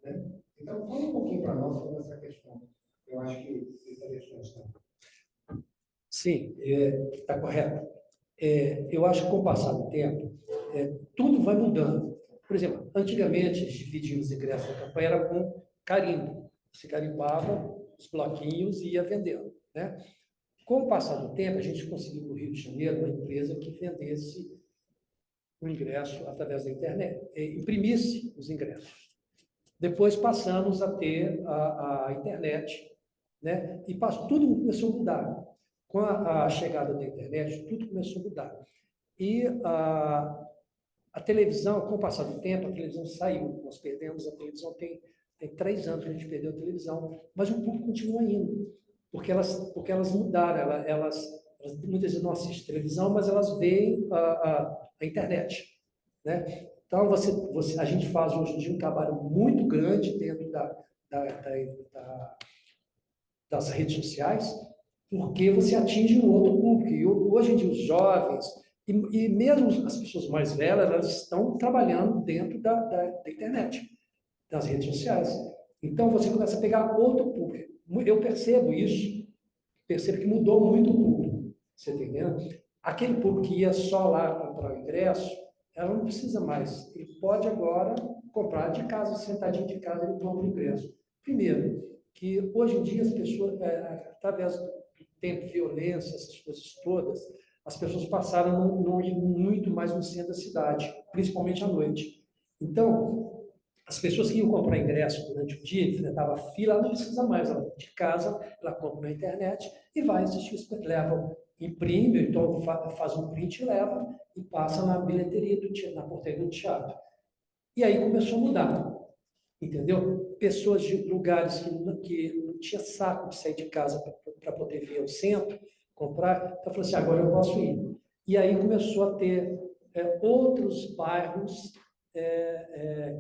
Né? Então, fala um pouquinho para nós sobre essa questão. Eu acho que é interessante também. Sim, está correto. Eu acho que com o passar do tempo, tudo vai mudando. Por exemplo, antigamente, dividíamos os ingressos da campanha era com carimbo. Você carimbava os bloquinhos e ia vendendo. Né? Com o passar do tempo, a gente conseguiu no Rio de Janeiro uma empresa que vendesse o ingresso através da internet, imprimisse os ingressos. Depois passamos a ter a internet, né? E tudo começou a mudar. Com a chegada da internet, tudo começou a mudar. E a televisão, com o passar do tempo, a televisão saiu. Nós perdemos a televisão, tem 3 anos que a gente perdeu a televisão, mas o público continua indo, porque elas mudaram, elas muitas vezes não assistem televisão, mas elas veem a internet. Né? Então, a gente faz hoje em dia um trabalho muito grande dentro das redes sociais, porque você atinge um outro público. E hoje em dia, os jovens, e mesmo as pessoas mais velhas, elas estão trabalhando dentro da internet, das redes sociais. Então, você começa a pegar outro público. Eu percebo isso, percebo que mudou muito o público. Você entendeu? Aquele público que ia só lá comprar o ingresso, ela não precisa mais. Ele pode agora comprar de casa, sentadinho de casa, ele compra o ingresso. Primeiro, que hoje em dia as pessoas, através do tempo, violência, essas coisas todas, as pessoas passaram a não ir muito mais no centro da cidade, principalmente à noite. Então, as pessoas que iam comprar ingresso durante o dia, enfrentava fila, ela não precisa mais. Ela, de casa, ela compra na internet e vai assistir o espetáculo. Imprime, então faz um print e leva e passa na bilheteria na portaria do teatro. E aí começou a mudar, entendeu? Pessoas de lugares que não tinha saco de sair de casa para poder vir ao centro, comprar, então falou assim, agora eu posso ir. E aí começou a ter outros bairros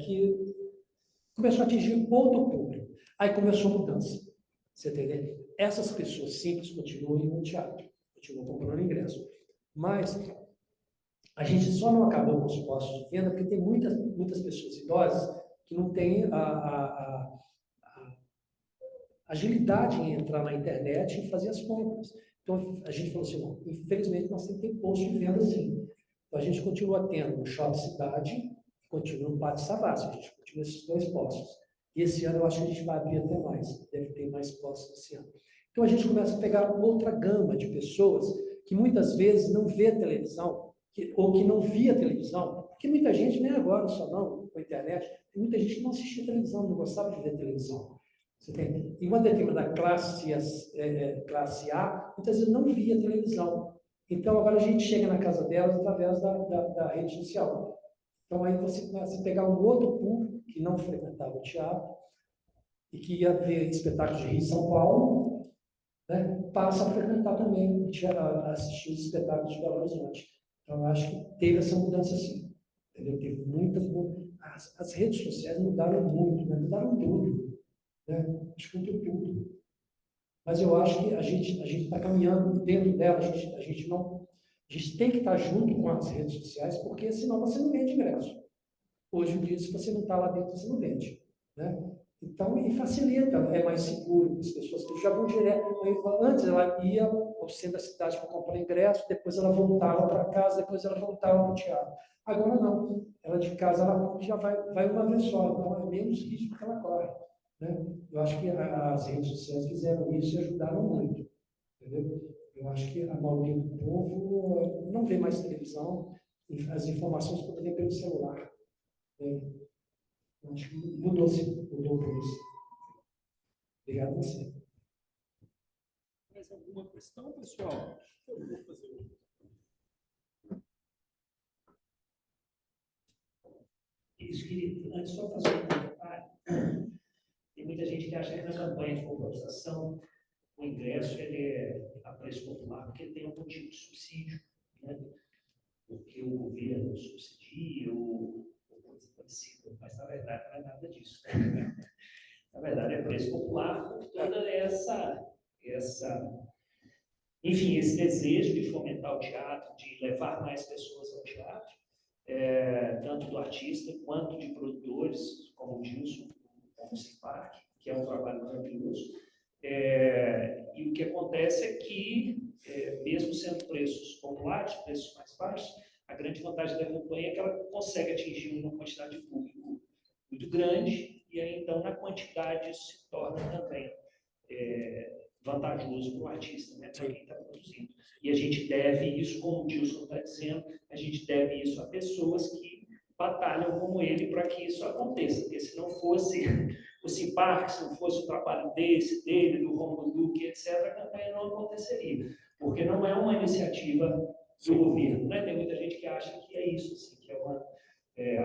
que começou a atingir outro público. Aí começou a mudança. Você entendeu? Essas pessoas simples continuam no teatro, continuam comprando ingresso. Mas a gente só não acabou com os postos de venda porque tem muitas pessoas idosas que não têm a agilidade em entrar na internet e fazer as compras. Então, a gente falou assim, não, infelizmente, nós temos que ter posto de venda sim. Então, a gente continua tendo o Shopping Cidade, continua no Pátio Savassi, a gente continua esses 2 postos. E esse ano eu acho que a gente vai abrir até mais, deve ter mais postos esse ano. Então, a gente começa a pegar outra gama de pessoas que muitas vezes não vê televisão, ou que não via televisão, porque muita gente, nem agora só não, com a internet, tem muita gente que não assistia televisão, não gostava de ver televisão. Você tem, em uma determinada classe A, muitas vezes não via televisão. Então, agora a gente chega na casa delas através da rede social. Então, aí você começa a pegar um outro público que não frequentava o teatro e que ia ver espetáculos de Rio e São Paulo, né, passa a frequentar também, a assistir os espetáculos de Belo Horizonte. Então, eu acho que teve essa mudança sim. Entendeu? Teve muitas. As redes sociais mudaram muito, né? Mudaram tudo. Né? Acho que mudou tudo. Mas eu acho que a gente está caminhando dentro dela, a gente tem que estar junto com as redes sociais, porque senão você não vende ingresso. Hoje em dia, se você não está lá dentro, você não vende. Né? Então, e facilita, é mais seguro, as pessoas que já vão direto. Antes ela ia ao centro da cidade para comprar ingresso, depois ela voltava para casa, depois ela voltava para o teatro. Agora não, ela de casa ela já vai uma vez só, então é menos risco que ela corre. Né? Eu acho que as redes sociais fizeram isso e ajudaram muito. Entendeu? Eu acho que a maioria do povo não vê mais televisão, as informações podem vir pelo celular. Eu acho que mudou sim, mudou por isso. Obrigado a você. Mais alguma questão, pessoal? Eu vou fazer. Isso, querido, antes só fazer um comentário. Tem muita gente que acha que na campanha de popularização o ingresso ele é a preço popular porque tem algum tipo de subsídio, né? Porque o governo subsidia ou coisa parecida, mas na verdade não é nada disso. Né? Na verdade é preço popular por toda enfim, esse desejo de fomentar o teatro, de levar mais pessoas ao teatro, tanto do artista quanto de produtores, como o Gilson, como o Ciparc, que é um trabalho maravilhoso. E o que acontece é que, mesmo sendo preços populares, preços mais baixos, a grande vantagem da campanha é que ela consegue atingir uma quantidade de público muito grande, e aí então na quantidade isso se torna também vantajoso para o artista, né, para quem está produzindo. E a gente deve isso, como o Gilson está dizendo, a gente deve isso a pessoas que batalham como ele para que isso aconteça, porque se não fosse o Ciparc, se não fosse o trabalho dele, do Romulo Duque, etc., a campanha não aconteceria, porque não é uma iniciativa do governo. Né? Tem muita gente que acha que é isso, assim, que é uma...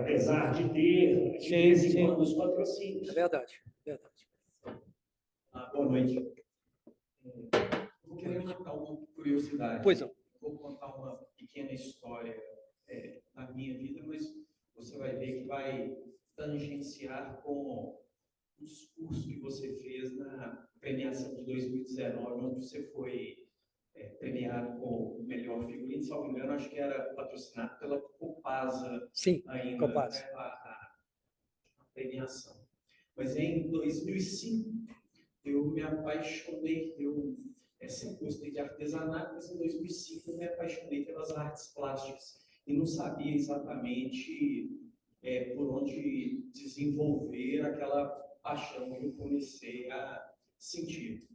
apesar de ter, de vez em quando, os patrocínios. É verdade, verdade. Boa noite. Vou querer matar uma curiosidade. Pois não. Vou contar uma pequena história da minha vida, mas você vai ver que vai tangenciar com os cursos que você fez na premiação de 2019, onde você foi premiado com o melhor figurino. Se não me engano, acho que era patrocinado pela Copasa. Sim, ainda, Copasa. A premiação. Mas em 2005, eu me apaixonei, eu sempre gostei de artesanato, mas em 2005 eu me apaixonei pelas artes plásticas e não sabia exatamente por onde desenvolver aquela paixão que eu comecei a sentir.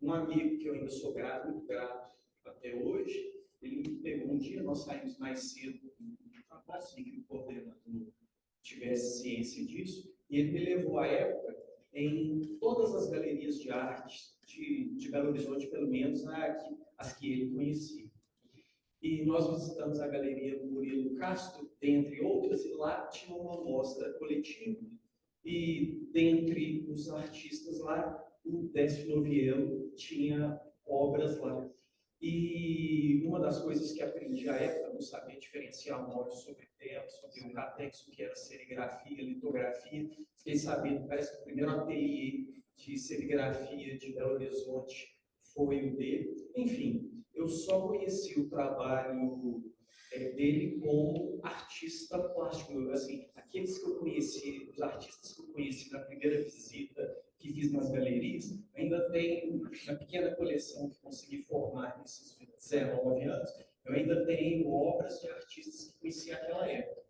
Um amigo que eu ainda sou grato, muito grato até hoje, ele me pegou um dia, nós saímos mais cedo do trabalho, sem que o coordenador tivesse ciência disso, e ele me levou à época em todas as galerias de arte de Belo Horizonte, pelo menos as que ele conhecia. E nós visitamos a galeria do Murilo Castro, dentre outras, e lá tinha uma mostra coletiva. E dentre os artistas lá, o Décio Noviello tinha obras lá. E uma das coisas que aprendi à época, não sabia diferenciar módulo sobre tempo, sobre o CATEX, o que era serigrafia, litografia. Fiquei sabendo, parece que o primeiro ateliê de serigrafia de Belo Horizonte foi o dele. Enfim, eu só conheci o trabalho dele como artista plástico. Assim, aqueles que eu conheci, os artistas que eu conheci na primeira visita que fiz nas galerias, ainda tem uma pequena coleção que consegui formar nesses 19 anos, eu ainda tenho obras de artistas que conheci naquela época.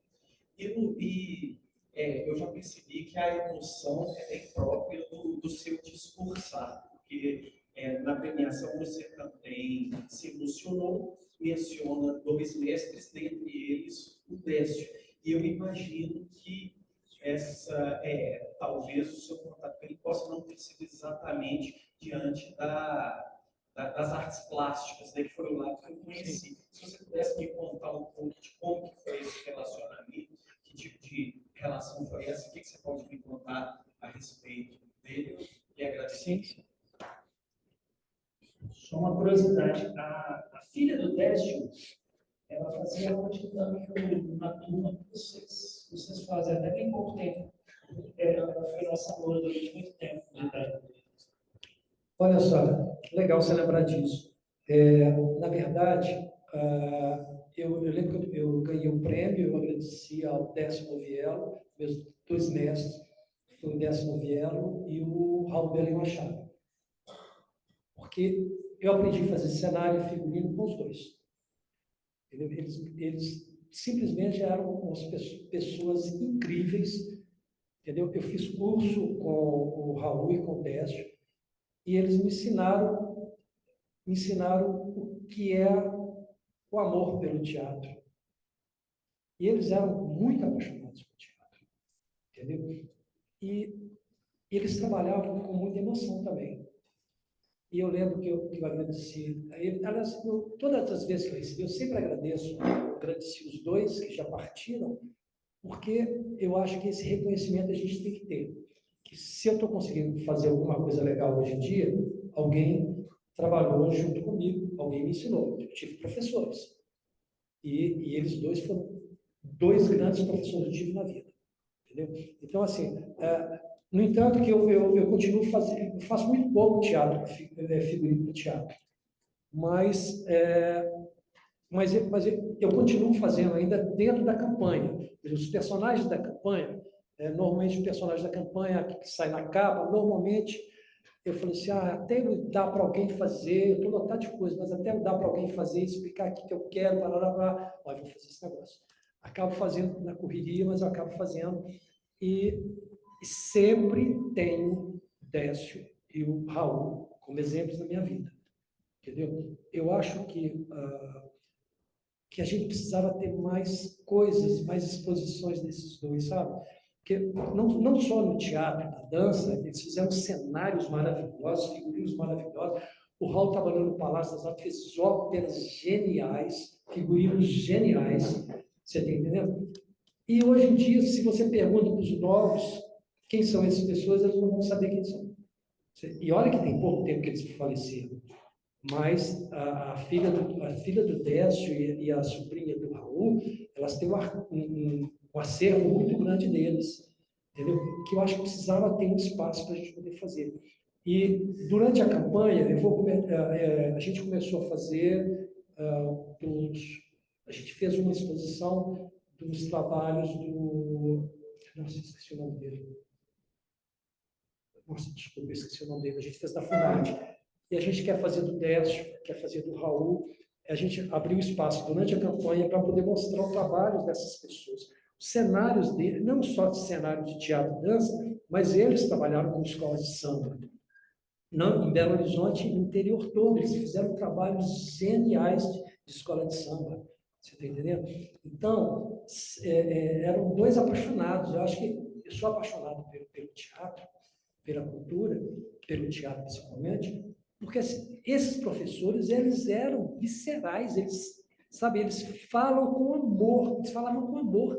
Eu já percebi que a emoção é bem própria do seu discursar, porque na premiação você também se emocionou, menciona 2 mestres, dentre eles o Décio. E eu imagino que talvez o seu contato com ele possa não ter sido exatamente diante das artes plásticas, né, que foi o lado que eu conheci. Se você pudesse me contar um pouco de como que foi esse relacionamento, que tipo de relação foi essa, o que você pode me contar a respeito dele, e agradecer. Sim. Só uma curiosidade, a filha do Décio, ela fazia uma dinâmica na turma que vocês fazem até bem pouco tempo. Ela foi nossa aluna durante muito tempo. Olha só, legal você lembrar disso. Na verdade, eu lembro que eu ganhei um prêmio, eu agradeci ao Décio Noviello, meus 2 mestres, foi o Décio Noviello e o Raul Belém Machado. Porque eu aprendi a fazer cenário e figurino com os dois. Eles simplesmente eram umas pessoas incríveis, entendeu? Eu fiz curso com o Raul e com o Décio, e eles me ensinaram o que é o amor pelo teatro. E eles eram muito apaixonados por teatro, entendeu? E eles trabalhavam com muita emoção também. E eu lembro que eu agradeci a ele. Aliás, todas as vezes que eu recebi, eu sempre agradeci os 2 que já partiram, porque eu acho que esse reconhecimento a gente tem que ter. Que se eu estou conseguindo fazer alguma coisa legal hoje em dia, alguém trabalhou junto comigo, alguém me ensinou. Eu tive professores. E eles 2 foram 2 grandes professores que eu tive na vida. Entendeu? Então, assim, no entanto, que eu continuo fazendo, eu faço muito pouco teatro, figurino para teatro, mas eu continuo fazendo ainda dentro da campanha. Os personagens da campanha, normalmente os personagens da campanha que saem na capa, normalmente eu falei assim, até dá para alguém fazer, eu estou lotado de coisas, mas até dá para alguém fazer, explicar o que eu quero, eu vou fazer esse negócio. Acabo fazendo na correria, mas eu acabo fazendo. E sempre tenho Décio e o Raul como exemplos na minha vida, entendeu? Eu acho que a gente precisava ter mais coisas, mais exposições desses 2, sabe? Porque não só no teatro, na dança, eles fizeram cenários maravilhosos, figurinos maravilhosos. O Raul trabalhou no Palácio das Artes, fez óperas geniais, figurinos geniais, você está entendendo? E hoje em dia, se você pergunta para os novos quem são essas pessoas, eles não vão saber quem são. E olha que tem pouco tempo que eles faleceram. Mas a filha do Décio e a sobrinha do Raul, elas têm um acervo muito grande deles, entendeu? Que eu acho que precisava ter um espaço para a gente poder fazer. E durante a campanha, a gente começou a fazer, a gente fez uma exposição dos trabalhos nossa, esqueci o nome dele. Nossa, desculpa, esqueci o nome dele. A gente fez da FUNAD. E a gente quer fazer do Décio, quer fazer do Raul. A gente abriu espaço durante a campanha para poder mostrar o trabalho dessas pessoas. Os cenários dele, não só de cenário de teatro e dança, mas eles trabalharam com escolas de samba. Não, em Belo Horizonte, no interior todo, eles fizeram trabalhos geniais de escola de samba. Você está entendendo? Então, eram 2 apaixonados. Eu acho que eu sou apaixonado pelo teatro, pela cultura, pelo teatro principalmente, porque esses professores, eles eram viscerais, eles falam com amor, eles falavam com amor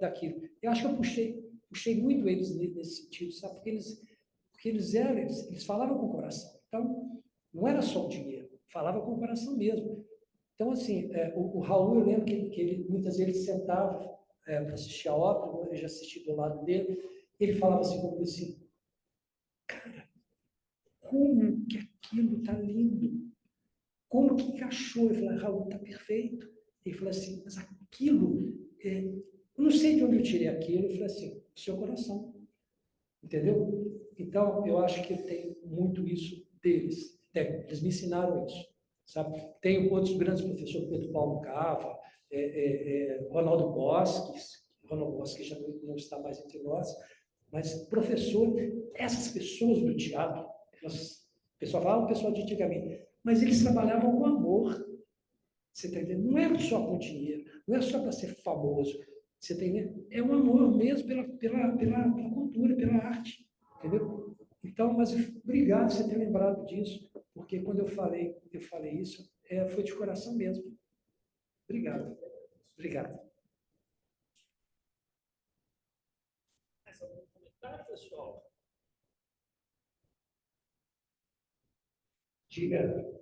daquilo. Eu acho que eu puxei muito eles nesse sentido, sabe? Porque eles falavam com o coração. Então, não era só o dinheiro, falava com o coração mesmo. Então, assim, o Raul, eu lembro que ele muitas vezes sentava para assistir a ópera, eu já assisti do lado dele, ele falava assim comigo assim, como que aquilo está lindo? Como que encaixou? Eu falei, Raul, está perfeito. Ele falou assim, mas aquilo, eu não sei de onde eu tirei aquilo. Eu falei assim, do seu coração. Entendeu? Então, eu acho que eu tenho muito isso deles. Eles me ensinaram isso. Sabe? Tenho outros grandes professores, Pedro Paulo Cava, Ronaldo Bosques já não está mais entre nós, mas professor, essas pessoas do teatro, o pessoal fala, o pessoal de antigamente, mas eles trabalhavam com amor. Você está entendendo? Não é só com dinheiro, não é só para ser famoso. Você está entendendo? É um amor mesmo pela cultura, pela arte. Entendeu? Então, mas obrigado por você ter lembrado disso, porque quando eu falei isso, foi de coração mesmo. Obrigado. Obrigado. Mais algum comentário, pessoal? Diga.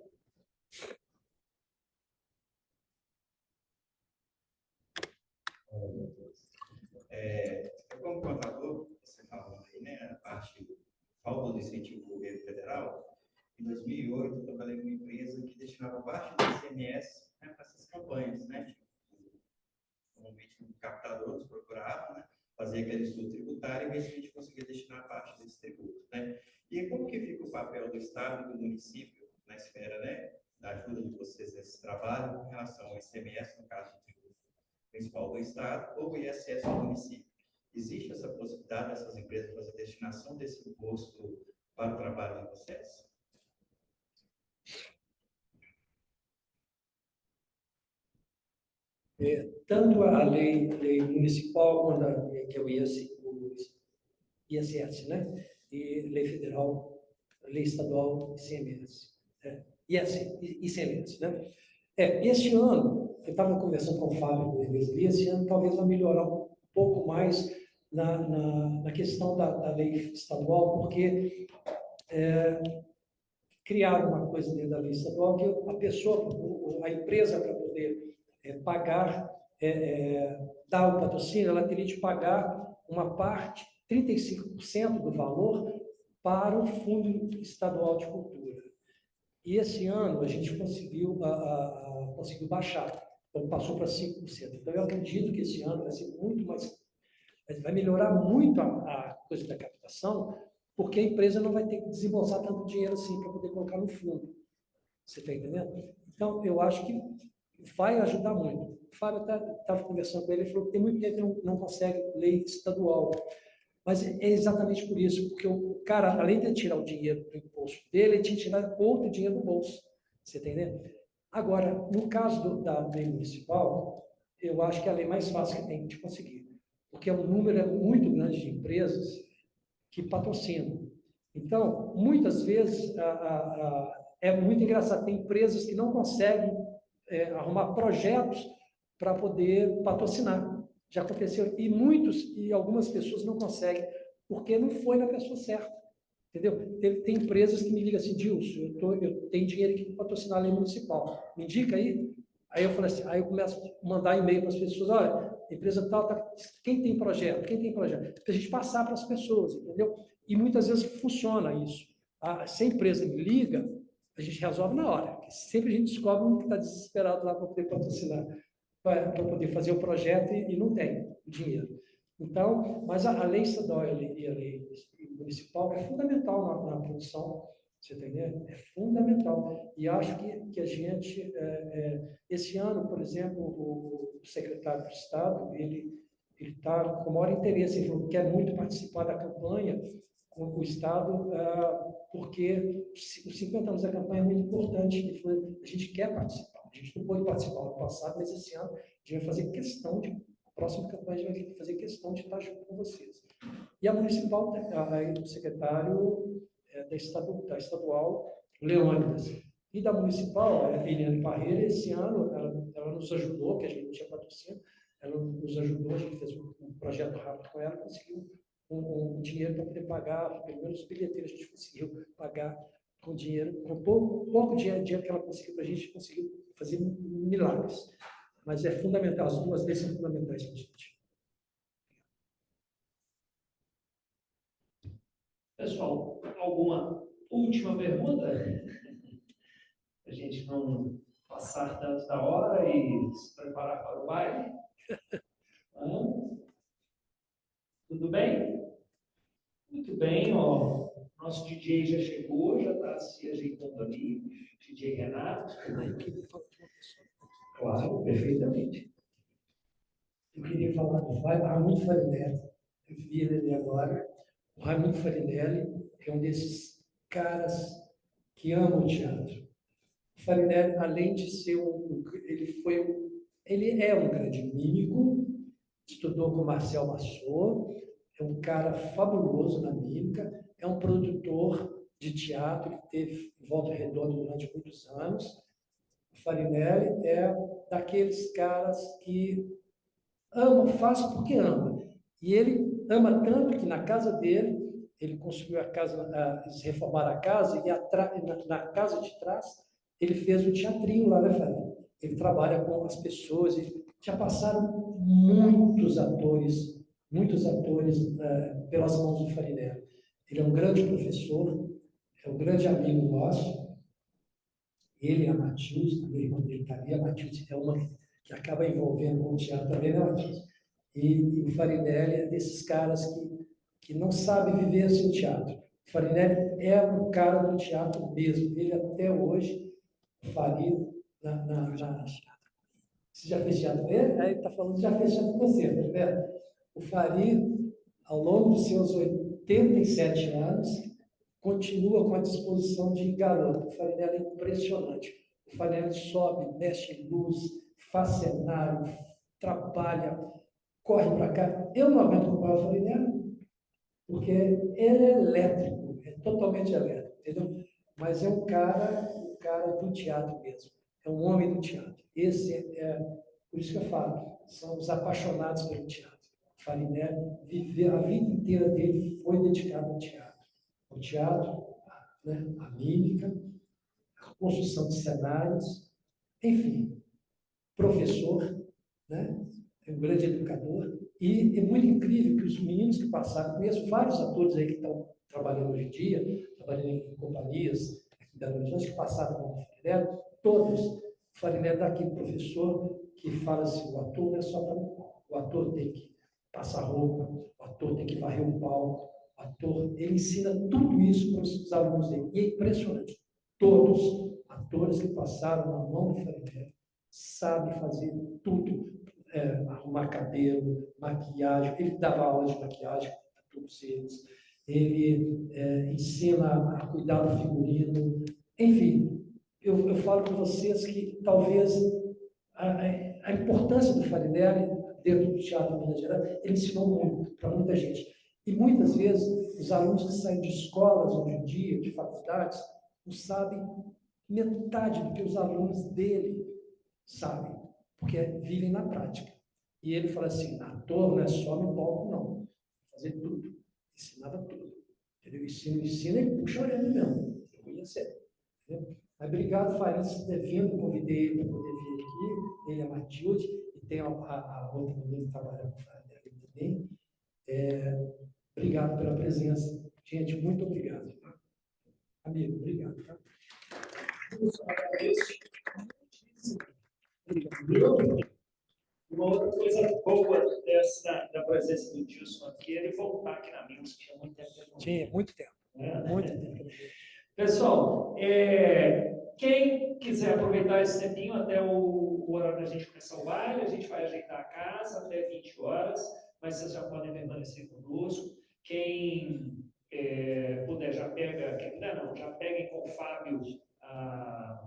Eu, como contador, você falou aí, né, a parte falta do incentivo do governo federal. Em 2008, eu trabalhei numa empresa que destinava parte do ICMS, né, para essas campanhas, né? Normalmente, o captador nos procurava, né, fazer aquele estudo tributário e ver se a gente conseguia destinar parte desse tributo, né? E como que fica o papel do Estado e do município na esfera, né, da ajuda de vocês nesse trabalho com relação ao ICMS, no caso do tributo principal do Estado, ou o ISS do município? Existe essa possibilidade dessas empresas fazer destinação desse imposto para o trabalho de vocês? Tanto a lei municipal quanto que é o ISS, né? E lei federal, lei estadual, ICMS. ICMS, né? Este ano, eu estava conversando com o Fábio Wesley, esse ano talvez vai melhorar um pouco mais na questão da lei estadual, porque criaram uma coisa dentro da lei estadual que a empresa, para poder pagar, dar o patrocínio, ela teria de pagar uma parte, 35% do valor, para o Fundo Estadual de Cultura. E esse ano a gente conseguiu baixar, então passou para 5%. Então eu acredito que esse ano vai ser muito mais, vai melhorar muito a coisa da captação, porque a empresa não vai ter que desembolsar tanto dinheiro assim para poder colocar no fundo. Você está entendendo? Então, eu acho que vai ajudar muito. O Fábio estava conversando com ele, ele falou que tem muito tempo que não consegue lei estadual. Mas é exatamente por isso, porque o cara, além de tirar o dinheiro do imposto dele, ele tinha que tirar outro dinheiro do bolso. Você está entendendo? Agora, no caso da lei municipal, eu acho que é a lei mais fácil que tem de conseguir, porque é um número muito grande de empresas que patrocinam. Então, muitas vezes, é muito engraçado, tem empresas que não conseguem arrumar projetos para poder patrocinar. Já aconteceu, e algumas pessoas não conseguem, porque não foi na pessoa certa. Entendeu? Tem empresas que me ligam assim, Dilson, eu tenho dinheiro aqui para patrocinar a lei municipal. Me indica aí? Aí eu falo assim, aí eu começo a mandar e-mail para as pessoas, olha, empresa tal, quem tem projeto? Quem tem projeto? Para a gente passar para as pessoas, entendeu? E muitas vezes funciona isso. Se a empresa me liga, a gente resolve na hora. Sempre a gente descobre um que está desesperado lá para poder patrocinar, para poder fazer o projeto e não tem o dinheiro. Então, mas a lei estadual e a lei municipal é fundamental na produção, você está entendendo? É fundamental. E acho que a gente, esse ano, por exemplo, o secretário de Estado, ele está com o maior interesse, ele falou que quer muito participar da campanha com o Estado, porque os 50 anos da campanha é muito importante. Ele falou, a gente quer participar. A gente não pôde participar no passado, mas esse ano a gente vai fazer questão de, a próxima campanha a gente vai fazer questão de estar junto com vocês. E a municipal, o secretário da estadual, Leônidas. E da municipal, a Eliane Parreira, esse ano, ela nos ajudou, que a gente não tinha patrocínio, ela nos ajudou, a gente fez um projeto rápido com ela, conseguiu um dinheiro para poder pagar, pelo menos os bilheteiros a gente conseguiu pagar com dinheiro, com pouco dinheiro que ela conseguiu para a gente, conseguiu fazer milagres. Mas é fundamental, as duas leis são fundamentais para a gente. Pessoal, alguma última pergunta? A gente não passar tanto da hora e se preparar para o baile? Tudo bem? Muito bem, ó. Nosso DJ já chegou, já está se ajeitando ali. DJ Renato. Eu queria falar de uma pessoa. Claro, perfeitamente. Eu queria falar do Raimundo Farinelli. Eu vi ele agora. O Raimundo Farinelli é um desses caras que ama o teatro. O Farinelli, além de ser ele é um grande mímico, estudou com Marcel Marceau, é um cara fabuloso na mímica, é um produtor de teatro, ele teve em Volta Redonda durante muitos anos. O Farinelli é daqueles caras que ama, faz porque ama. E ele ama tanto que na casa dele, ele construiu a casa, eles reformaram a casa, e na casa de trás, ele fez um teatrinho lá, né, Farinelli? Ele trabalha com as pessoas, e já passaram muitos atores pelas mãos do Farinelli. Ele é um grande professor, é um grande amigo nosso. Ele e a Matilde, a irmã dele está ali, a Matilde é uma que acaba envolvendo com o teatro também, né, Matilde? E o Farinelli é desses caras que não sabe viver sem teatro. O Farinelli é um cara do teatro mesmo. Ele até hoje faria Você já fez teatro com ele? Aí está falando que já fez teatro com você, tá vendo? O Farid, ao longo dos seus 87 anos, continua com a disposição de garoto. O Farinelli é impressionante. O Farinelli sobe, mexe em luz, faz cenário, trabalha, corre para cá. Eu não aguento acompanhar o Farinelli, porque ele é elétrico, é totalmente elétrico, entendeu? Mas é um cara do teatro mesmo. É um homem do teatro. Por isso que eu falo, são os apaixonados pelo teatro. O Farinelli viveu a vida inteira dele foi dedicado ao teatro. O teatro, né, a mímica, a construção de cenários, enfim, professor, né, é um grande educador. E é muito incrível que os meninos que passaram, conheço vários atores aí que estão trabalhando hoje em dia, trabalhando em companhias aqui da Noite, que passaram com o Farinelli, todos. O Farinelli é daquele professor que fala assim, o ator não é só para o palco, o ator tem que passar roupa, o ator tem que varrer o palco, o ator, ele ensina tudo isso para os alunos dele. E é impressionante, todos atores que passaram na mão do Farinelli sabem fazer tudo, arrumar cabelo, maquiagem, ele dava aula de maquiagem para todos eles, ele ensina a cuidar do figurino, enfim, eu falo para vocês que talvez a importância do Farinelli dentro do teatro de Minas Gerais, ele ensinou muito para muita gente. E muitas vezes os alunos que saem de escolas hoje em dia, de faculdades, não sabem metade do que os alunos dele sabem, porque vivem na prática. E ele fala assim, ator não é só no palco, não. Fazer tudo. Ensinava tudo. Entendeu? Ensina e puxa a orelha mesmo. Eu conhecer. Entendeu? Mas obrigado, Farinha, por ter vindo. Convidei ele para poder vir aqui. Ele é Matilde. E tem a outra menina que trabalha com o Farinha também. Obrigado pela presença. Gente, muito obrigado. Amigo, obrigado. Tá? Eu só agradeço. Obrigado. Uma outra coisa boa da presença do Dilson aqui é ele voltar aqui na Minas, que tinha muito tempo. Tinha, muito tempo. Muito tempo. Pessoal, quem quiser aproveitar esse tempinho até o horário da gente começar o baile, a gente vai ajeitar a casa até 20 horas, mas vocês já podem permanecer conosco. Quem puder, já peguem com o Fábio,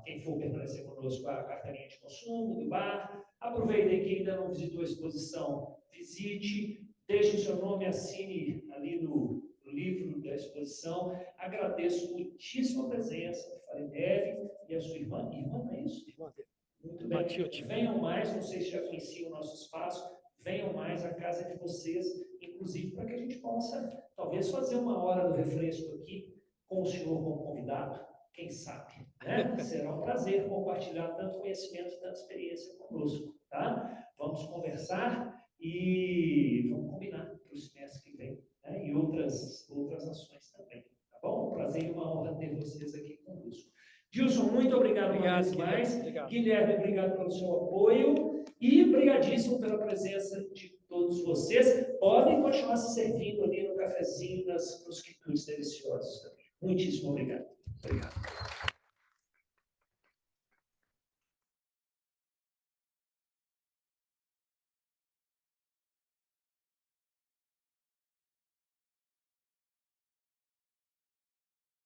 quem for permanecer conosco, a carteirinha de consumo do bar. Aproveitem que ainda não visitou a exposição, visite, deixe o seu nome, assine ali no livro da exposição. Agradeço muitíssimo a presença do Farinelli e a sua irmã. Irmã, não é isso? Irmã dele. Muito bem. Matilde. Venham mais, não sei se já conheciam o nosso espaço, venham mais, a casa é de vocês, inclusive para que a gente possa, talvez, fazer uma hora do refresco aqui, com o senhor como convidado. quem sabe, né? Será um prazer compartilhar tanto conhecimento, tanta experiência conosco, tá? Vamos conversar e vamos combinar para o semestre que vem, né? E outras ações também, tá bom? Um prazer e uma honra ter vocês aqui conosco. Gilson, muito obrigado uma vez mais. Obrigado. Guilherme, obrigado pelo seu apoio e obrigadíssimo pela presença de todos vocês. Podem continuar se servindo ali no cafezinho, nos quitutes deliciosos também. Muitíssimo obrigado. Obrigado.